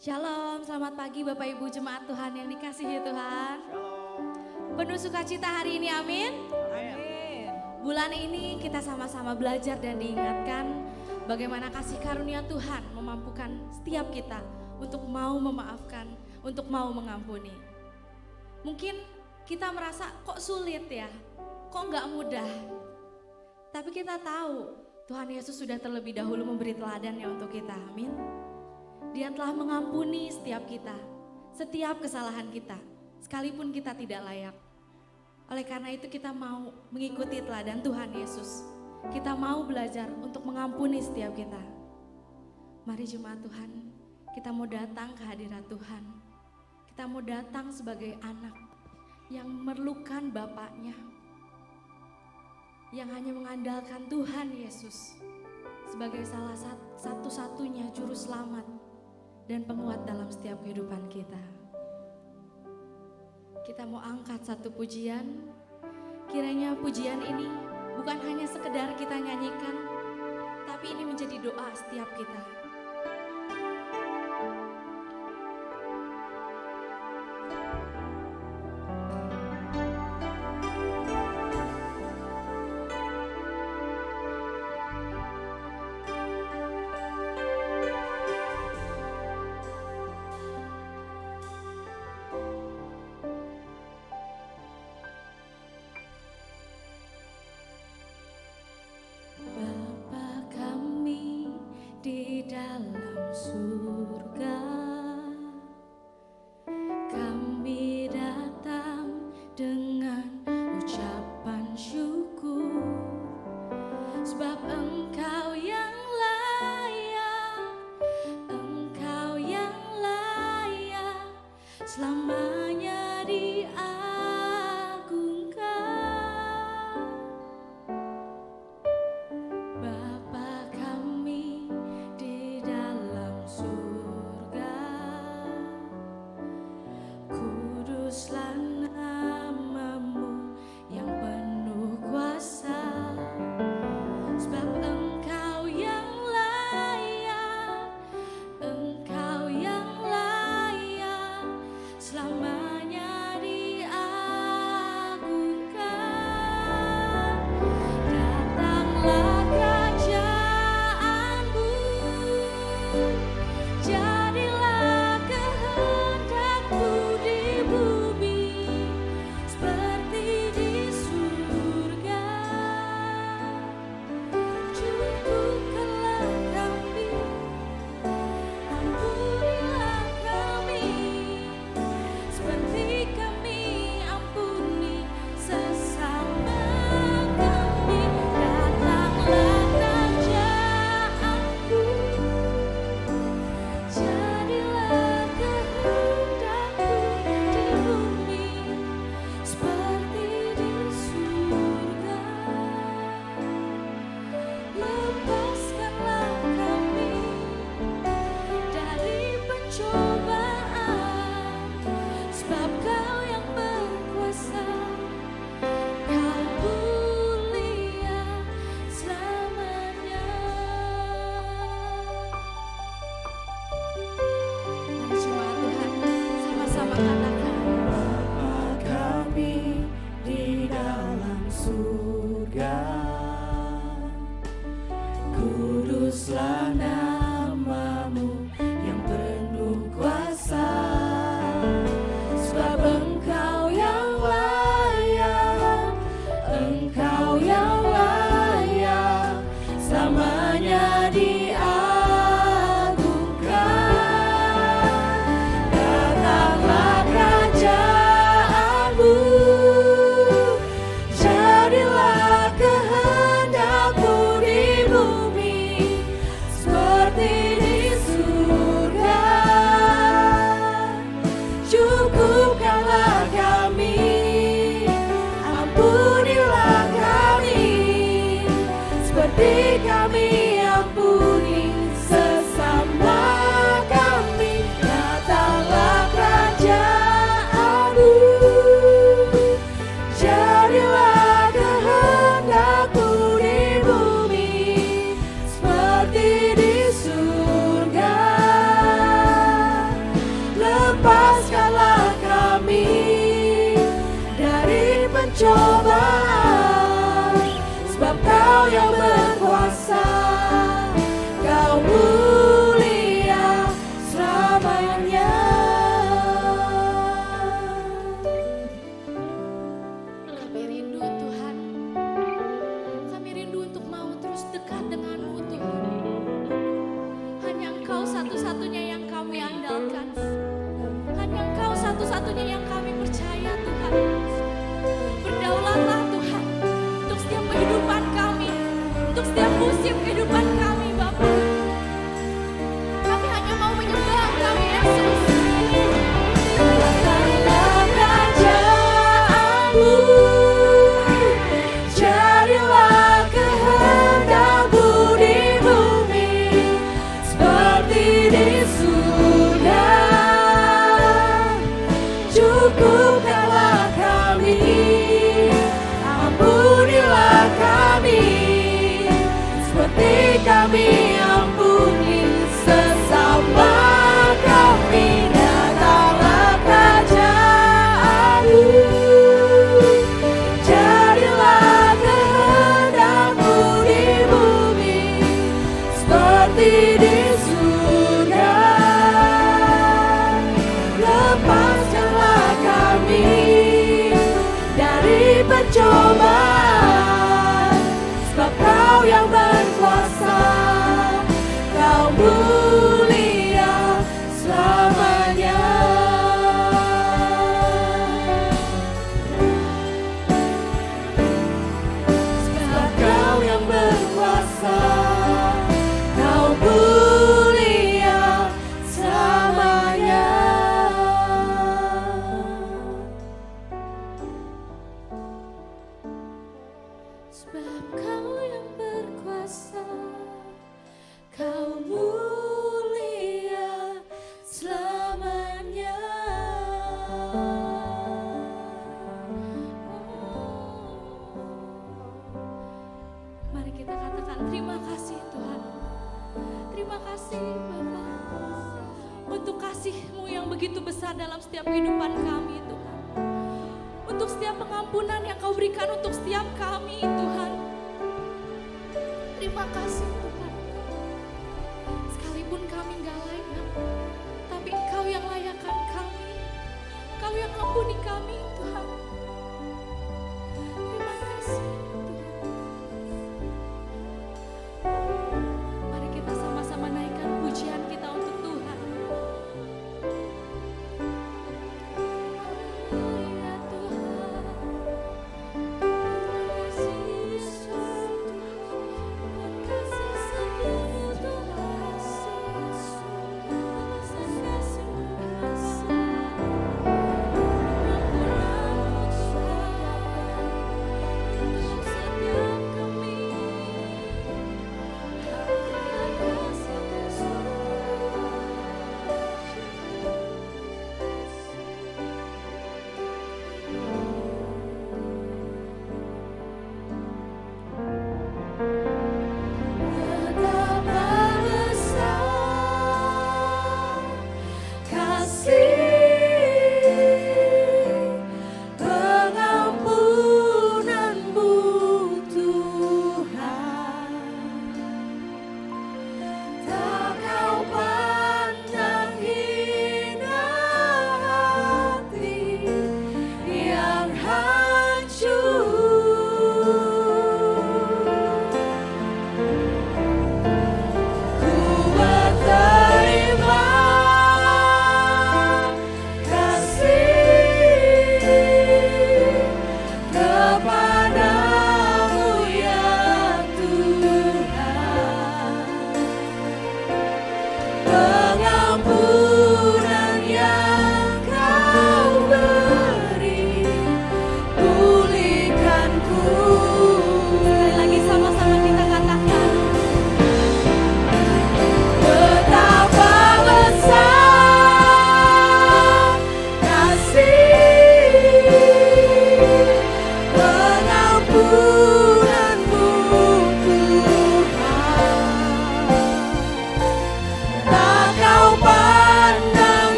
Shalom, selamat pagi Bapak Ibu Jemaat Tuhan yang dikasihi Tuhan. Shalom. Penuh sukacita hari ini, amin. Amin. Bulan ini kita sama-sama belajar dan diingatkan bagaimana kasih karunia Tuhan memampukan setiap kita untuk mau memaafkan, untuk mau mengampuni. Mungkin kita merasa kok sulit ya, kok nggak mudah. Tapi kita tahu Tuhan Yesus sudah terlebih dahulu memberi teladannya untuk kita, amin. Dia telah mengampuni setiap kita, setiap kesalahan kita, sekalipun kita tidak layak. Oleh karena itu kita mau mengikuti teladan Tuhan Yesus. Kita mau belajar untuk mengampuni setiap kita. Mari jemaat Tuhan, kita mau datang ke hadirat Tuhan. Kita mau datang sebagai anak yang memerlukan Bapaknya, yang hanya mengandalkan Tuhan Yesus sebagai salah satu-satunya juru selamat dan penguat dalam setiap kehidupan kita. Kita mau angkat satu pujian. Kiranya pujian ini bukan hanya sekedar kita nyanyikan, tapi ini menjadi doa setiap kita. Bapa kami di dalam surga, kami datang dengan ucapan syukur, sebab Engkau yang layak, Engkau yang layak, selamanya diagungkan. Bapa kami di dalam surga, percobaan, sebab Kau yang berkuasa, Kau mulia selamanya. Kami rindu Tuhan, kami rindu untuk mau terus dekat dengan-Mu Tuhan. Hanya Engkau satu-satunya yang kami andalkan, hanya Engkau satu-satunya yang kami percaya Tuhan. Berdaulatlah Tuhan untuk setiap kehidupan kami, untuk setiap musim kehidupan kami Bapa. Kami hanya mau menyembah Kami Yesus. Datanglah kerajaanmu, jadilah kehendak-Mu di bumi seperti di surga. Cukupkanlah kami, ampunilah kami, seperti kami ampuni sesama kami. Datanglah kerajaanmu, jadilah kehendak-Mu di bumi seperti di surga. Lepaskanlah kami dari percobaan, sebab Kau yang berkuasa, Kau mulia selamanya. Sebab Kau yang berkuasa, Kau mulia selamanya. Sebab Kau yang berkuasa, Kau mulia selamanya. Mari kita katakan terima kasih Tuhan. Terima kasih Bapa untuk kasih-Mu yang begitu besar dalam setiap kehidupan kami Tuhan. Untuk setiap pengampunan yang Kau berikan untuk setiap kami Tuhan. Terima kasih Tuhan. Sekalipun kami gak layak, tapi Engkau yang layakkan kami. Engkau yang ampuni kami Tuhan. Terima kasih Tuhan. Mari kita sama-sama naikkan pujian kita untuk Tuhan. Ya Tuhan, kasih setiamu Tuhan Yesus.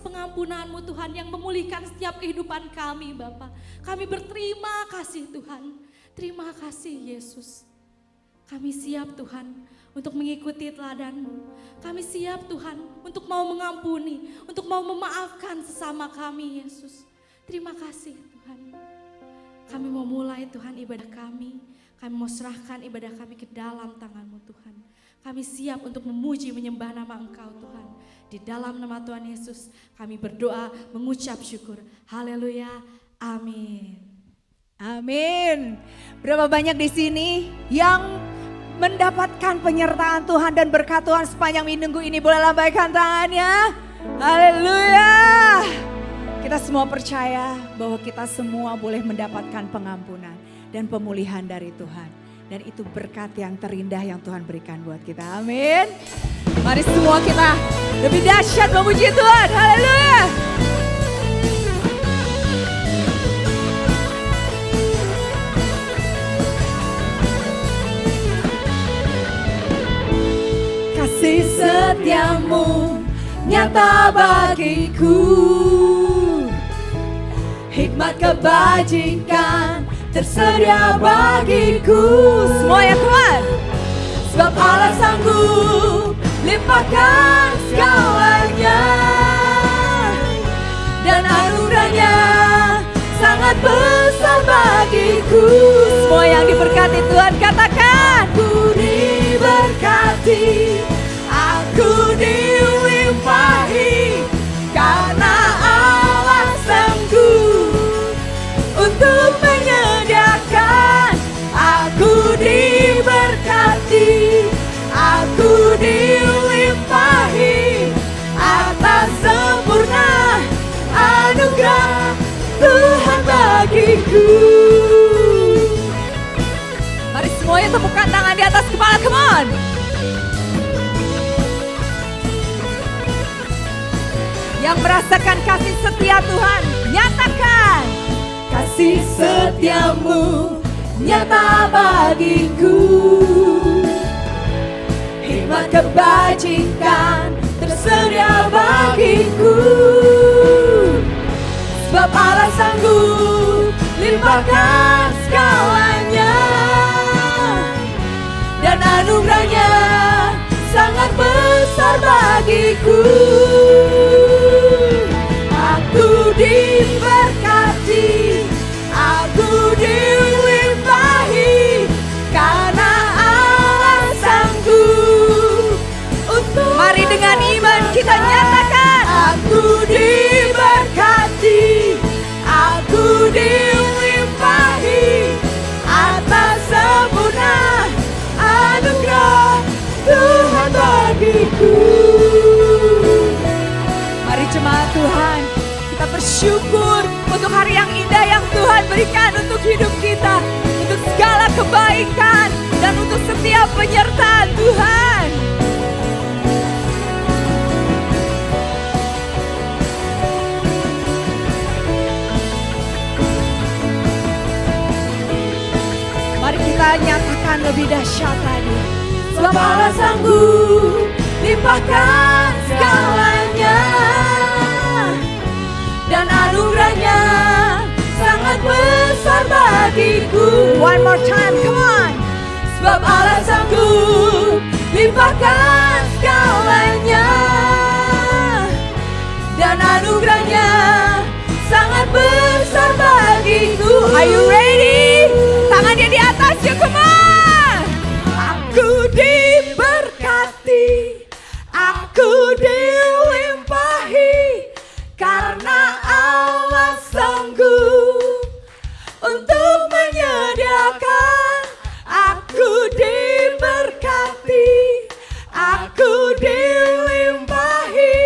pengampunan-Mu Tuhan yang memulihkan setiap kehidupan kami Bapa. Kami berterima kasih Tuhan. Terima kasih Yesus. Kami siap Tuhan untuk mengikuti teladan-Mu. Kami siap Tuhan untuk mau mengampuni, untuk mau memaafkan sesama kami Yesus. Terima kasih Tuhan. Kami mau mulai Tuhan ibadah kami. Kami mau serahkan ibadah kami ke dalam tangan-Mu Tuhan. Kami siap untuk memuji menyembah nama Engkau Tuhan. Di dalam nama Tuhan Yesus kami berdoa mengucap syukur. Haleluya. Amin. Amin. Berapa banyak di sini yang mendapatkan penyertaan Tuhan dan berkat Tuhan sepanjang minggu ini? Boleh lambaikan tangannya. Haleluya. Kita semua percaya bahwa kita semua boleh mendapatkan pengampunan dan pemulihan dari Tuhan. Dan itu berkat yang terindah yang Tuhan berikan buat kita. Amin. Mari semua kita lebih dahsyat memuji Tuhan. Haleluya. Kasih setiamu nyata bagiku, hikmat kebajikan tersedia bagiku. Semua ya Tuhan. Sebab Allah sanggup limpahkan segalanya, dan anugerahnya sangat besar bagiku. Semua yang diberkati Tuhan katakan. Aku diberkati, aku dilimpahi, karena Allah sanggup untuk menyediakan. Aku diberkati, aku dilimpahi atas sempurna anugerah Tuhan bagiku. Mari semuanya tepukkan tangan di atas kepala, come on. Yang merasakan kasih setia Tuhan, nyatakan. Kasih setiamu nyata bagiku, hikmat kebajikan tersedia bagiku. Sebab Allah sanggup limpahkan segalanya, dan anugerahnya sangat besar bagiku. Aku diberkati, aku dilimpahi, karena Allah sanggup untuk. Mari dengan iman kita nyatakan. Aku diberkati, aku dilimpahi atas sempurna anugerah Tuhan bagiku. Mari jemaat Tuhan, kita bersyukur untuk hari yang indah yang Tuhan berikan untuk hidup kita, untuk segala kebaikan dan untuk setiap penyertaan Tuhan. Mari kita nyatakan lebih dahsyat lagi. Sebab Allah sanggup limpahkan segalanya, dan anugerahnya sangat besar bagiku. One more time, come on. Sebab Allah sanggup limpahkan segalanya, dan anugerahnya sangat besar bagiku. Are you ready? Tangannya di atas ya, come on. Aku diberkati, aku dilimpahi, karena Allah sanggup untuk menyediakan. Aku diberkati, aku dilimpahi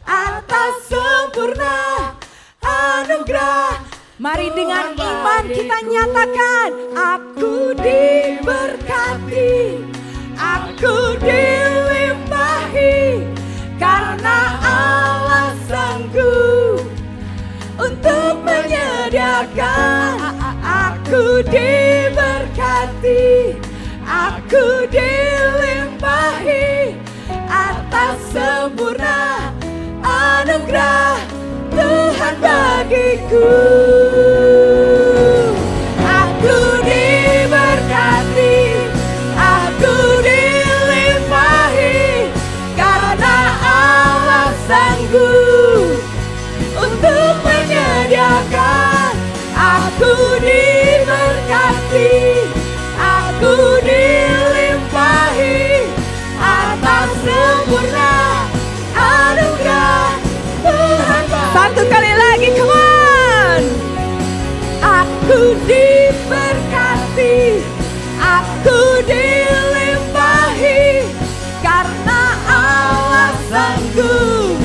atas sempurna anugerah. Mari dengan iman kita nyatakan. Aku diberkati, aku dilimpahi, karena Allah sanggup untuk menyediakan. Aku diberkati, aku dilimpahi atas sempurna anugerah Tuhan bagiku. Aku diberkati, aku dilimpahi, karena Allah sanggup untuk menyediakan. Aku diberkati, aku dilimpahi atas sempurna anugerah Tuhan. Satu kali lagi, come on. Aku diberkati, aku dilimpahi, karena Allah sanggup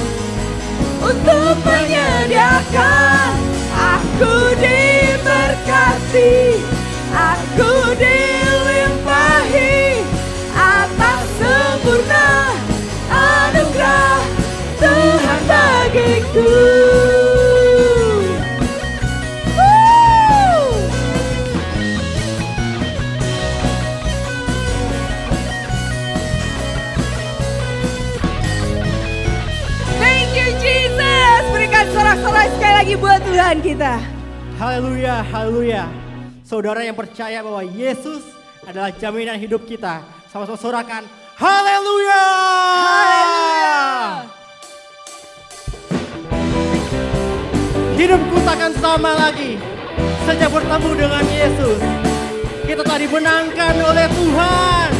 untuk menyediakan. Aku diberkati, aku dilimpahi atas sempurna anugerah Tuhan bagiku. Thank you Jesus. Berikan sorak-sorai sekali lagi buat Tuhan kita. Haleluya, haleluya. Saudara yang percaya bahwa Yesus adalah jaminan hidup kita, sama-sama sorakan haleluya. Hidupku takkan sama lagi sejak bertemu dengan Yesus. Kita telah dimenangkan oleh Tuhan.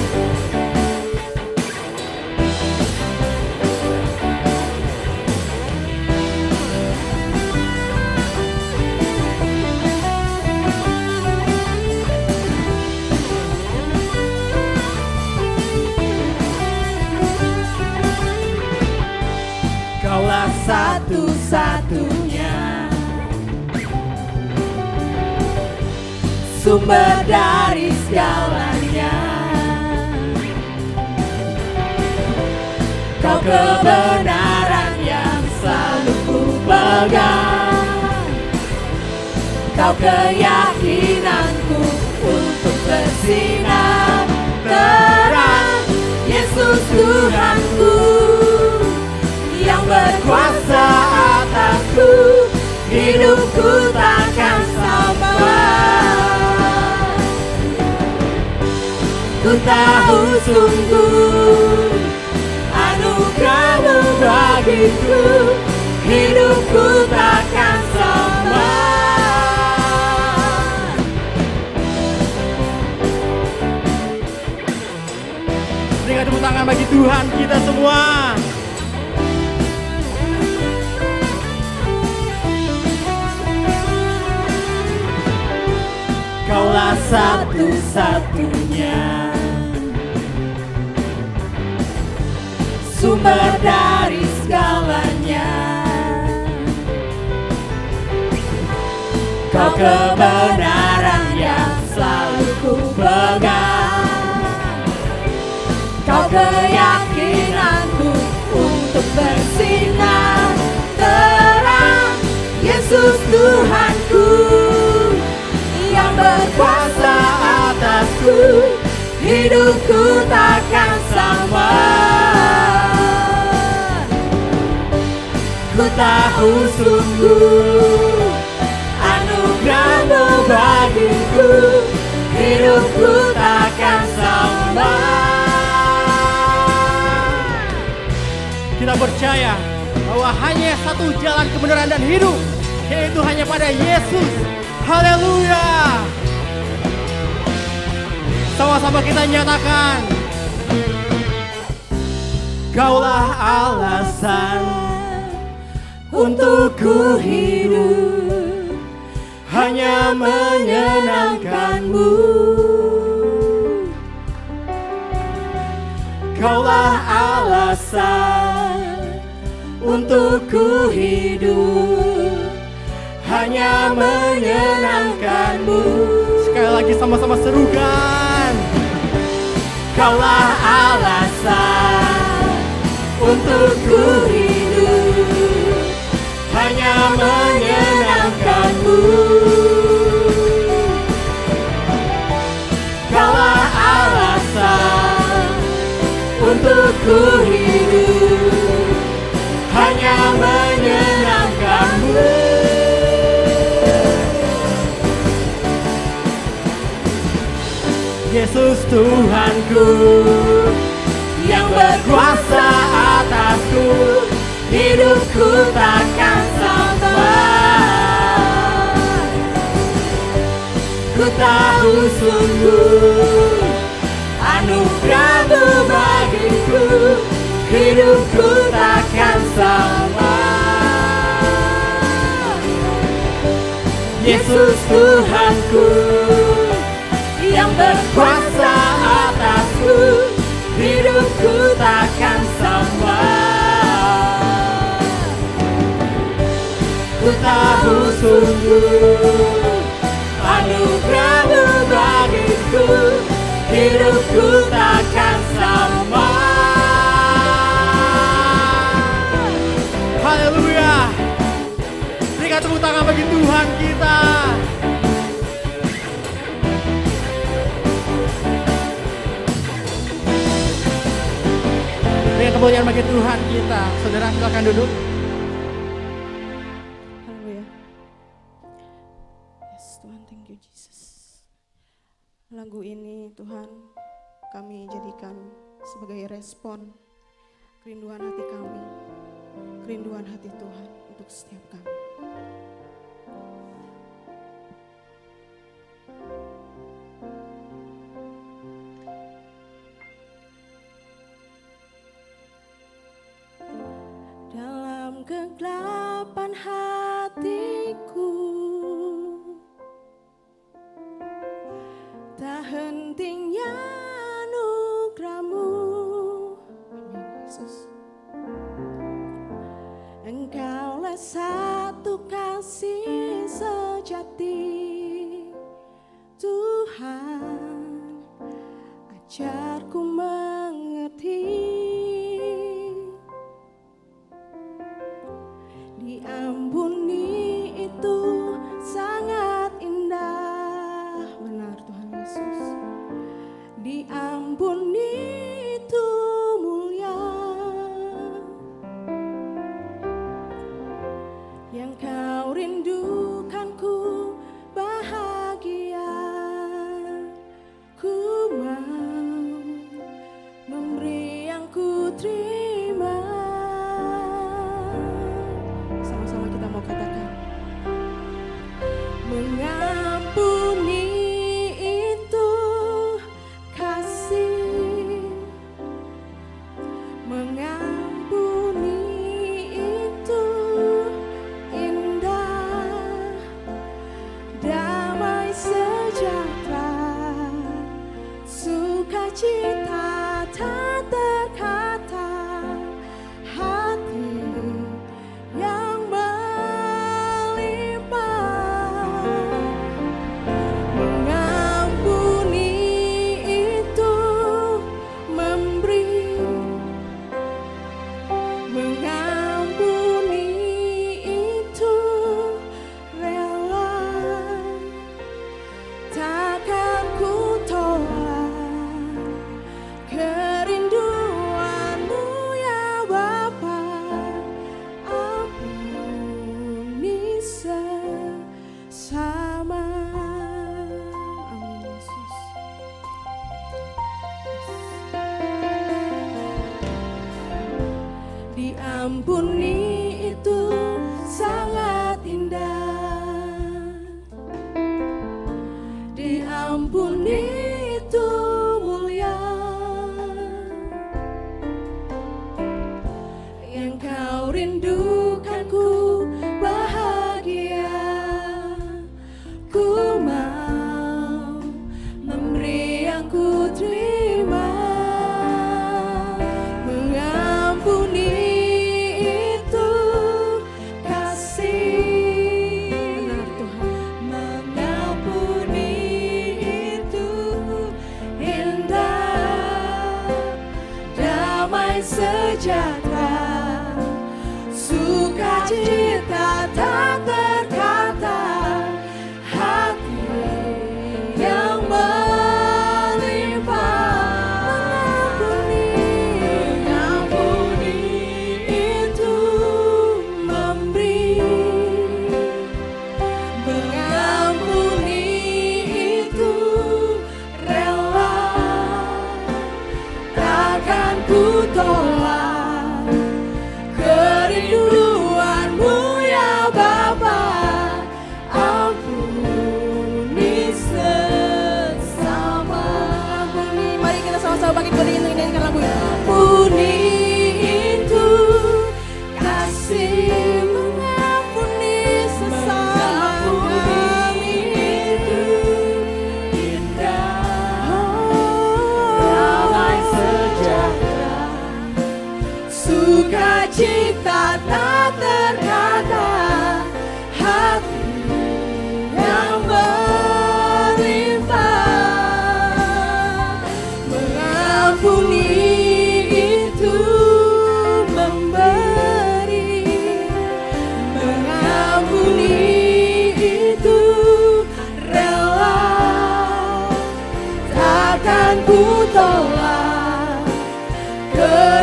Kaulah satu-satunya sumber dari segalanya. Kau kebenaran yang selalu ku pegang. Kau keyakinanku untuk bersinar terang. Yesus Tuhanku yang berkuasa atasku, hidupku takkan sama. Ku tahu sungguh anugerah-Mu bagiku, hidupku takkan sama. Berikan tepuk tangan bagi Tuhan kita semua. Kaulah satu-satunya sumber dari segalanya. Kau kebenaran yang selalu ku pegang. Kau keyakinanku untuk bersinar terang. Yesus Tuhanku yang berkuasa atasku, hidupku takkan sama. Ku tahu sungguh anugerah-Mu bagiku, hidupku takkan sama. Kita percaya bahwa hanya satu jalan kebenaran dan hidup, yaitu hanya pada Yesus. Haleluya. Sama-sama kita nyatakan, Kaulah alasan untuk ku hidup, hanya menyenangkan-Mu. Kaulah alasan untuk ku hidup, hanya menyenangkan-Mu. sekali lagi sama-sama serukan. Kaulah alasan untuk ku hidup, hanya menyenangkan-Mu. Kaulah alasan untuk ku hidup, hanya menyenangkan-Mu. Tuhanku yang berkuasa atasku, hidupku takkan sama. Ku tahu sungguh anugerah-Mu bagiku, hidupku takkan sama. Yesus Tuhanku yang berkuasa atasku, hidupku takkan sama. Ku tahu sungguh anugerah-Mu bagiku, hidupku takkan sama. Haleluya. Berikan tepuk tangan bagi Tuhan kita. Berikan kemuliaan bagi Tuhan kita. Saudara silakan duduk. Haleluya. Yes, Tuhan, thank you Jesus. Lagu ini Tuhan kami jadikan sebagai respon kerinduan hati kami, kerinduan hati Tuhan untuk setiap kami. Dalam kegelapan hatiku, tak hentinya anugerah-Mu. Amin, Yesus. Engkaulah satu kasih sejati, Tuhan, ajarku mengerti. Diampuni itu sangat indah, benar Tuhan Yesus. Diampuni itu mulia, yang Kau rindukan ku bahagia. Ku mau memberi yang ku terima. Sama-sama kita mau katakan, mengampuni itu kasih, mengampuni itu indah,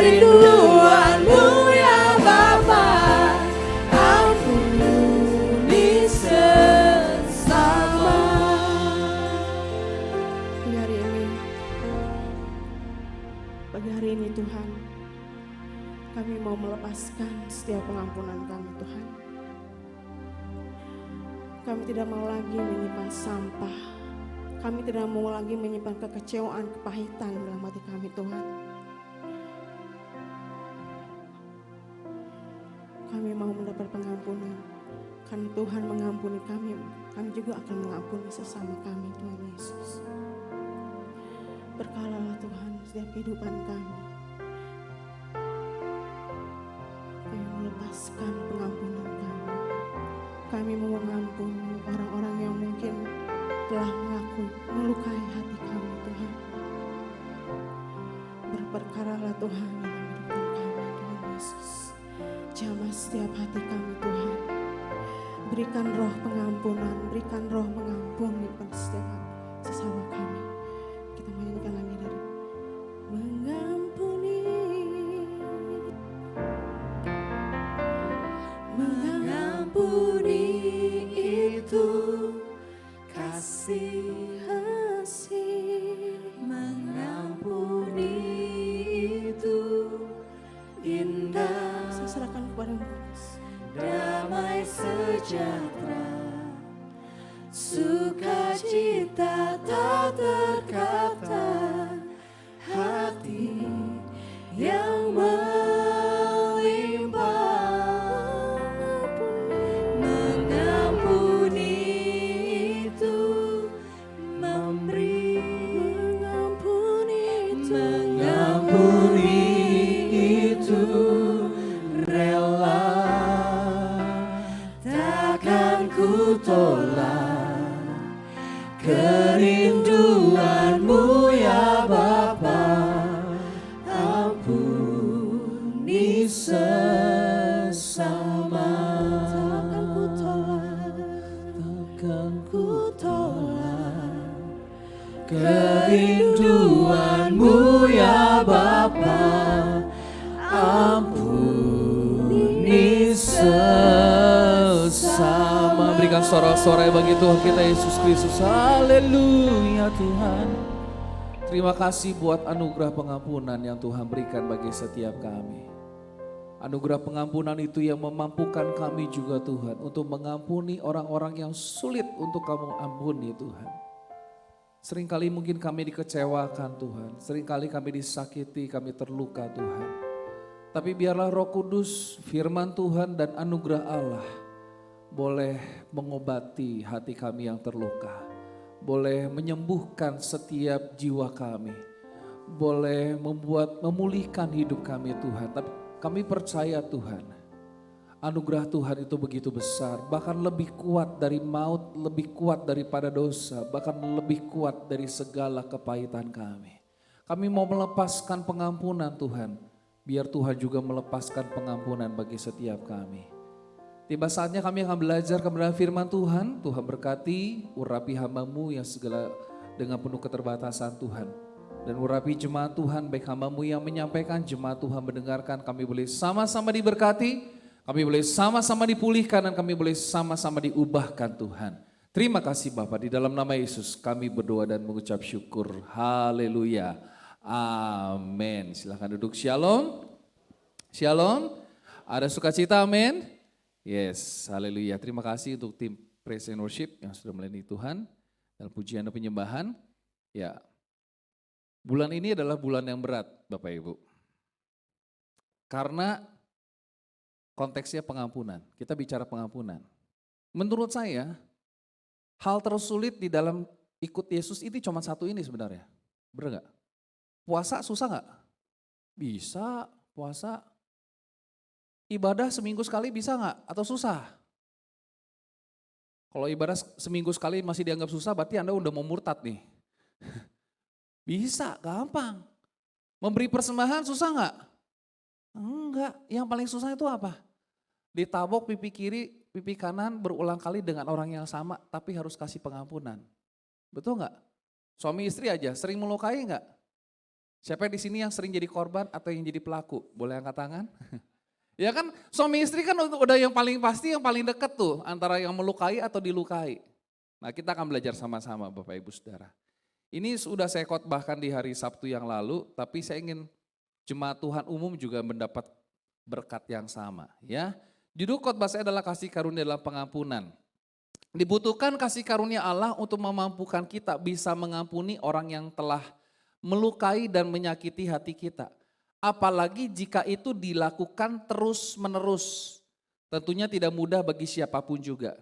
kerinduanmu ya Bapa, ampuni sesama. Pagi hari ini Tuhan, kami mau melepaskan setiap pengampunan kami Tuhan. Kami tidak mau lagi menyimpan sampah. Kami tidak mau lagi menyimpan kekecewaan, kepahitan dalam hati kami Tuhan. Kami mau mendapat pengampunan. Karena Tuhan mengampuni kami, kami juga akan mengampuni sesama kami Tuhan Yesus. Berkalalah Tuhan setiap kehidupan kami. Kami melepaskan pengampunan kami. Kami mau mengampuni orang-orang yang mungkin telah melukai hati kami Tuhan. Berperkaralah Tuhan dalam hidup kami Tuhan Yesus. Jamah setiap hati kami Tuhan. Berikan roh pengampunan, berikan roh mengampuni pada setiap sesama kami. Kita menyanyikan lagi dari mengampuni. Mengampuni itu kasih, mengampuni itu indah, Saya serahkan kepadamu. damai sejahtera, sukacita tak terkata, hati yang melimpah. Mengampuni itu memberi, mengampuni itu rela, takkan ku tolak kerinduanmu ya Bapa, ampuni sesama. Takkan ku tolak kerinduanmu ya Bapa, ampuni sesama. Berikan sorak-sorai bagi Tuhan kita Yesus Kristus. Haleluya Tuhan. Terima kasih buat anugerah pengampunan yang Tuhan berikan bagi setiap kami. Anugerah pengampunan itu yang memampukan kami juga Tuhan untuk mengampuni orang-orang yang sulit untuk kamu ampuni Tuhan. Seringkali mungkin kami dikecewakan Tuhan, seringkali kami disakiti, kami terluka Tuhan. Tapi biarlah Roh Kudus, firman Tuhan dan anugerah Allah boleh mengobati hati kami yang terluka. Boleh menyembuhkan setiap jiwa kami. Boleh memulihkan hidup kami Tuhan. Tapi kami percaya Tuhan, anugerah Tuhan itu begitu besar. Bahkan lebih kuat dari maut, lebih kuat daripada dosa. Bahkan lebih kuat dari segala kepahitan kami. Kami mau melepaskan pengampunan Tuhan. Biar Tuhan juga melepaskan pengampunan bagi setiap kami. Tiba saatnya kami akan belajar kebenaran firman Tuhan. Tuhan berkati, urapi hamba-Mu yang segala dengan penuh keterbatasan Tuhan. Dan urapi jemaat Tuhan, baik hamba-Mu yang menyampaikan, jemaat Tuhan mendengarkan. Kami boleh sama-sama diberkati, kami boleh sama-sama dipulihkan, dan kami boleh sama-sama diubahkan Tuhan. Terima kasih Bapak, di dalam nama Yesus kami berdoa dan mengucap syukur. Haleluya. Amin. Silahkan duduk. Shalom. Shalom. Ada sukacita, amin. Yes, haleluya. Terima kasih untuk tim Praise and Worship yang sudah melayani Tuhan dalam pujian dan penyembahan. Ya, bulan ini adalah bulan yang berat Bapak Ibu. Karena konteksnya pengampunan. Kita bicara pengampunan. Menurut saya, hal tersulit di dalam ikut Yesus ini cuma satu ini sebenarnya. Benar gak? Puasa susah gak? Bisa, puasa. Ibadah seminggu sekali bisa gak? Atau susah? Kalau ibadah seminggu sekali masih dianggap susah, berarti Anda udah mau murtad nih. Bisa, gampang. Memberi persembahan susah gak? Enggak, yang paling susah itu apa? Ditabok pipi kiri, pipi kanan berulang kali dengan orang yang sama, tapi harus kasih pengampunan. Betul gak? Suami istri aja sering melukai gak? Siapa di sini yang sering jadi korban atau yang jadi pelaku? Boleh angkat tangan? Ya kan suami istri kan udah yang paling pasti, yang paling dekat tuh antara yang melukai atau dilukai. Nah kita akan belajar sama-sama Bapak Ibu Saudara. Ini sudah saya khotbahkan di hari Sabtu yang lalu, tapi saya ingin jemaat Tuhan umum juga mendapat berkat yang sama. Ya, judul khotbah saya adalah kasih karunia dalam pengampunan. Dibutuhkan kasih karunia Allah untuk memampukan kita bisa mengampuni orang yang telah melukai dan menyakiti hati kita. Apalagi jika itu dilakukan terus-menerus. Tentunya tidak mudah bagi siapapun juga.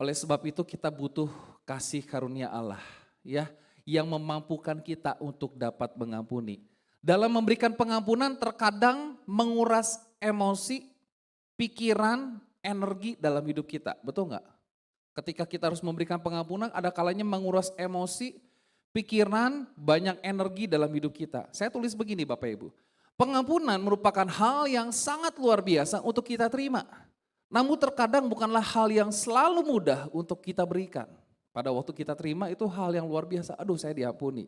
Oleh sebab itu kita butuh kasih karunia Allah ya, yang memampukan kita untuk dapat mengampuni. Dalam memberikan pengampunan terkadang menguras emosi, pikiran, energi dalam hidup kita. Betul nggak? Ketika kita harus memberikan pengampunan ada kalanya menguras emosi, pikiran, banyak energi dalam hidup kita. Saya tulis begini Bapak Ibu. Pengampunan merupakan hal yang sangat luar biasa untuk kita terima. Namun terkadang bukanlah hal yang selalu mudah untuk kita berikan. Pada waktu kita terima itu hal yang luar biasa. Aduh saya diampuni.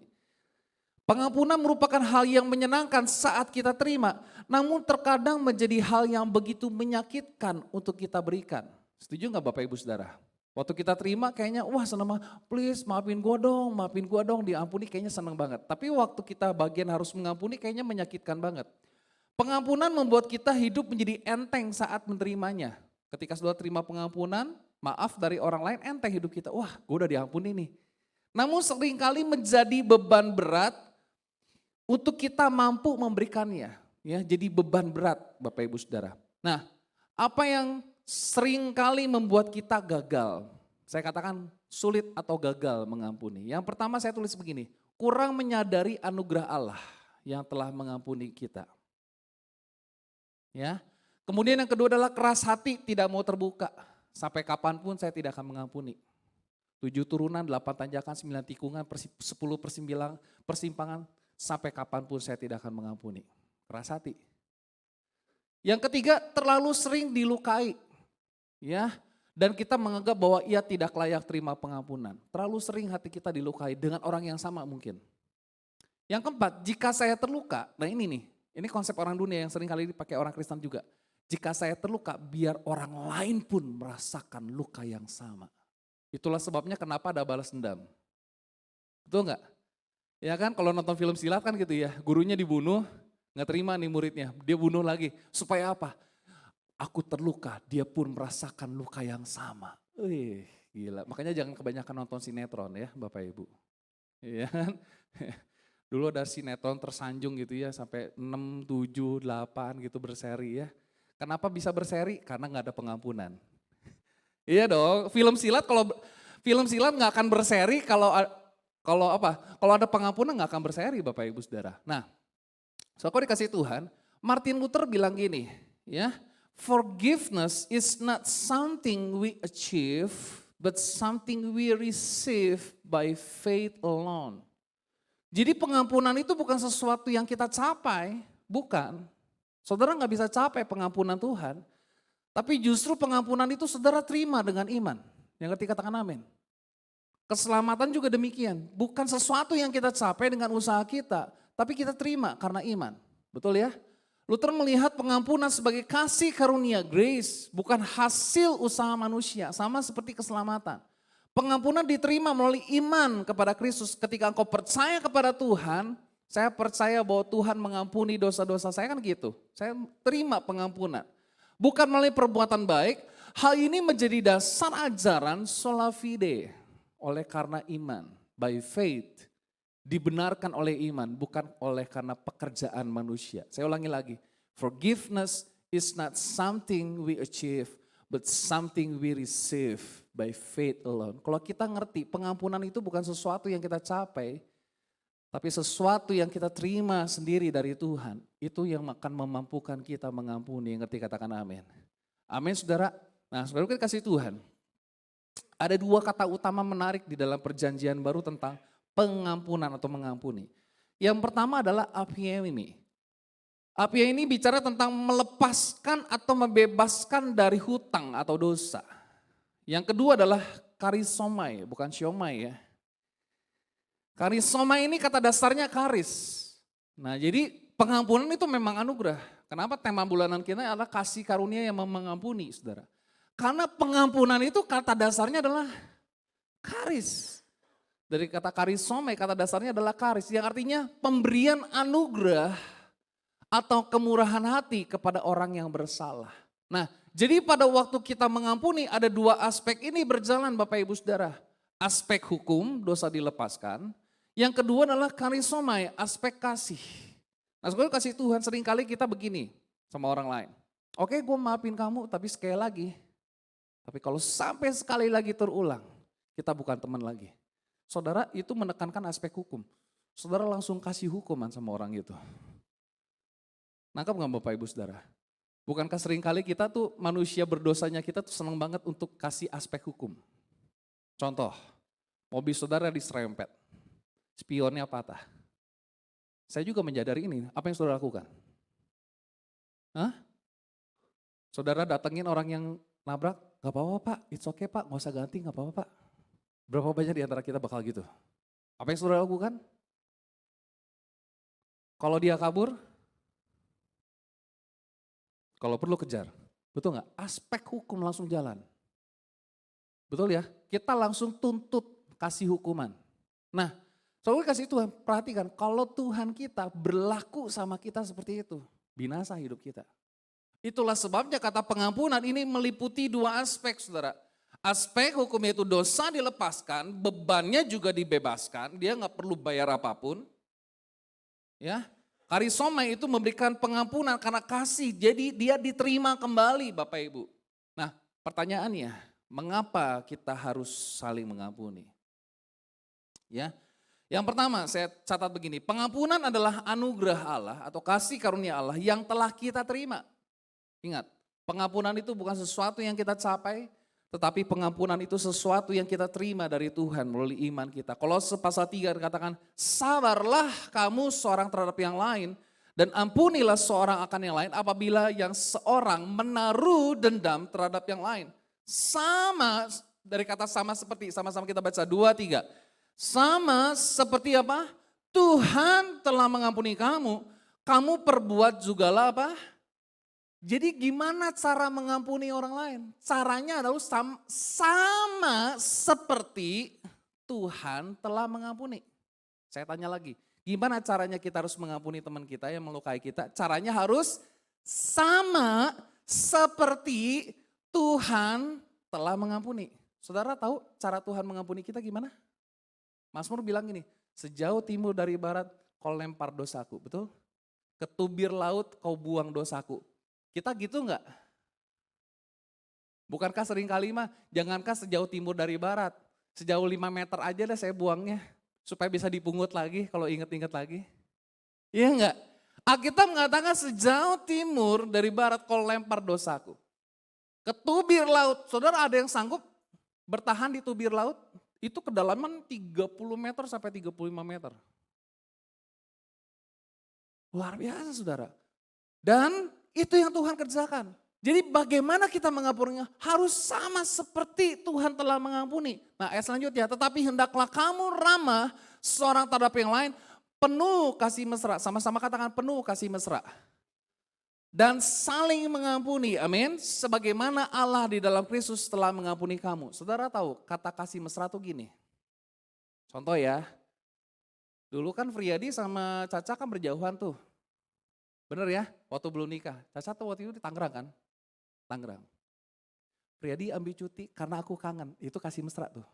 Pengampunan merupakan hal yang menyenangkan saat kita terima. Namun terkadang menjadi hal yang begitu menyakitkan untuk kita berikan. Setuju nggak Bapak Ibu Saudara? Waktu kita terima kayaknya wah senang banget, please maafin gua dong, diampuni kayaknya senang banget. Tapi waktu kita bagian harus mengampuni kayaknya menyakitkan banget. Pengampunan membuat kita hidup menjadi enteng saat menerimanya. Ketika sudah terima pengampunan, maaf dari orang lain enteng hidup kita, wah gua udah diampuni nih. Namun seringkali menjadi beban berat untuk kita mampu memberikannya. Ya, jadi beban berat Bapak Ibu Saudara. Nah apa yang sering kali membuat kita gagal. Saya katakan sulit atau gagal mengampuni. Yang pertama saya tulis begini, kurang menyadari anugerah Allah yang telah mengampuni kita. Ya. Kemudian yang kedua adalah keras hati, tidak mau terbuka. Sampai kapanpun saya tidak akan mengampuni. 7 turunan, 8 tanjakan, 9 tikungan, 10 persimpangan, sampai kapanpun saya tidak akan mengampuni. Keras hati. Yang ketiga, terlalu sering dilukai. Ya, dan kita menganggap bahwa ia tidak layak terima pengampunan. Terlalu sering hati kita dilukai dengan orang yang sama mungkin. Yang keempat, jika saya terluka, nah ini konsep orang dunia yang sering kali dipakai orang Kristen juga. Jika saya terluka, biar orang lain pun merasakan luka yang sama. Itulah sebabnya kenapa ada balas dendam. Betul nggak? Ya kan, kalau nonton film silat kan gitu ya, gurunya dibunuh, nggak terima nih muridnya, dia bunuh lagi. Supaya apa? Aku terluka, dia pun merasakan luka yang sama. Wih, gila. Makanya jangan kebanyakan nonton sinetron ya Bapak Ibu. Iya kan? Dulu ada sinetron tersanjung gitu ya sampai 6, 7, 8 gitu berseri ya. Kenapa bisa berseri? Karena nggak ada pengampunan. Iya dong, film silat nggak akan berseri kalau ada pengampunan nggak akan berseri Bapak Ibu Saudara. Nah, kalau dikasih Tuhan, Martin Luther bilang gini, ya. Forgiveness is not something we achieve, but something we receive by faith alone. Jadi pengampunan itu bukan sesuatu yang kita capai, bukan. Saudara nggak bisa capai pengampunan Tuhan, tapi justru pengampunan itu saudara terima dengan iman. Yang ngerti katakan amin. Keselamatan juga demikian, bukan sesuatu yang kita capai dengan usaha kita, tapi kita terima karena iman. Betul ya? Luther melihat pengampunan sebagai kasih karunia, grace, bukan hasil usaha manusia, sama seperti keselamatan. Pengampunan diterima melalui iman kepada Kristus. Ketika engkau percaya kepada Tuhan, saya percaya bahwa Tuhan mengampuni dosa-dosa saya kan gitu. Saya terima pengampunan. Bukan melalui perbuatan baik, hal ini menjadi dasar ajaran sola fide. Oleh karena iman, by faith. Dibenarkan oleh iman, bukan oleh karena pekerjaan manusia. Saya ulangi lagi, forgiveness is not something we achieve, but something we receive by faith alone. Kalau kita ngerti, pengampunan itu bukan sesuatu yang kita capai, tapi sesuatu yang kita terima sendiri dari Tuhan. Itu yang akan memampukan kita mengampuni, ngerti katakan amin. Amin saudara. Nah saudara kita kasih Tuhan. Ada 2 kata utama menarik di dalam perjanjian baru tentang pengampunan atau mengampuni. Yang pertama adalah aphiemi. Aphiemi bicara tentang melepaskan atau membebaskan dari hutang atau dosa. Yang kedua adalah karisomai, bukan siomai ya. Karisomai ini kata dasarnya karis. Nah jadi pengampunan itu memang anugerah. Kenapa tema bulanan kita adalah kasih karunia yang mengampuni, saudara. Karena pengampunan itu kata dasarnya adalah karis. Dari kata karisome, kata dasarnya adalah karis. Yang artinya pemberian anugerah atau kemurahan hati kepada orang yang bersalah. Nah jadi pada waktu kita mengampuni ada dua aspek ini berjalan Bapak Ibu Saudara. Aspek hukum, dosa dilepaskan. Yang kedua adalah karisomai, aspek kasih. Nah sebenarnya kasih Tuhan seringkali kita begini sama orang lain. Oke gue maafin kamu tapi sekali lagi. Tapi kalau sampai sekali lagi terulang, kita bukan teman lagi. Saudara itu menekankan aspek hukum. Saudara langsung kasih hukuman sama orang itu. Nangkap gak Bapak Ibu Saudara? Bukankah seringkali kita tuh manusia berdosanya kita tuh senang banget untuk kasih aspek hukum. Contoh, mobil saudara diserempet, spionnya patah. Saya juga menyadari ini, apa yang saudara lakukan? Hah? Saudara datengin orang yang nabrak, gak apa-apa pak, it's okay pak, gak usah ganti, gak apa-apa pak. Berapa banyak di antara kita bakal gitu? Apa yang saudara lakukan? Kalau dia kabur, kalau perlu kejar, betul gak? Aspek hukum langsung jalan. Betul ya? Kita langsung tuntut kasih hukuman. Nah, soalnya kasih Tuhan, perhatikan kalau Tuhan kita berlaku sama kita seperti itu, binasa hidup kita. Itulah sebabnya kata pengampunan ini meliputi dua aspek saudara. Aspek hukum yaitu dosa dilepaskan, bebannya juga dibebaskan, dia gak perlu bayar apapun. Ya, karisoma itu memberikan pengampunan karena kasih, jadi dia diterima kembali Bapak Ibu. Nah pertanyaannya, mengapa kita harus saling mengampuni? Ya, yang pertama saya catat begini, pengampunan adalah anugerah Allah atau kasih karunia Allah yang telah kita terima. Ingat, pengampunan itu bukan sesuatu yang kita capai, tetapi pengampunan itu sesuatu yang kita terima dari Tuhan melalui iman kita. Kolose pasal 3 dikatakan, sabarlah kamu seorang terhadap yang lain dan ampunilah seorang akan yang lain apabila yang seorang menaruh dendam terhadap yang lain. Sama, dari kata sama seperti, sama-sama kita baca 2, 3. Sama seperti apa? Tuhan telah mengampuni kamu, kamu perbuat jugalah apa? Jadi gimana cara mengampuni orang lain? Caranya adalah sama seperti Tuhan telah mengampuni. Saya tanya lagi, gimana caranya kita harus mengampuni teman kita yang melukai kita? Caranya harus sama seperti Tuhan telah mengampuni. Saudara tahu cara Tuhan mengampuni kita gimana? Mazmur bilang gini, sejauh timur dari barat kau lempar dosaku, betul? Ke tubir laut kau buang dosaku. Kita gitu enggak? Bukankah sering kali mah, jangankah sejauh timur dari barat, sejauh 5 meter aja dah saya buangnya, supaya bisa dipungut lagi kalau inget-inget lagi. Iya enggak? Alkitab mengatakan sejauh timur dari barat kau lempar dosaku. Ke tubir laut, saudara ada yang sanggup bertahan di tubir laut? Itu kedalaman 30 meter sampai 35 meter. Luar biasa saudara. Dan itu yang Tuhan kerjakan. Jadi bagaimana kita mengampuninya? Harus sama seperti Tuhan telah mengampuni. Nah ayat selanjutnya, tetapi hendaklah kamu ramah seorang terhadap yang lain, penuh kasih mesra. Sama-sama katakan penuh kasih mesra. Dan saling mengampuni, amin. Sebagaimana Allah di dalam Kristus telah mengampuni kamu. Saudara tahu kata kasih mesra tuh gini. Contoh ya, dulu kan Friadi sama Caca kan berjauhan tuh. Bener ya, waktu belum nikah. Caca tuh waktu itu di Tangerang kan. Tangerang. Friadi ambil cuti karena aku kangen, itu kasih mesra tuh.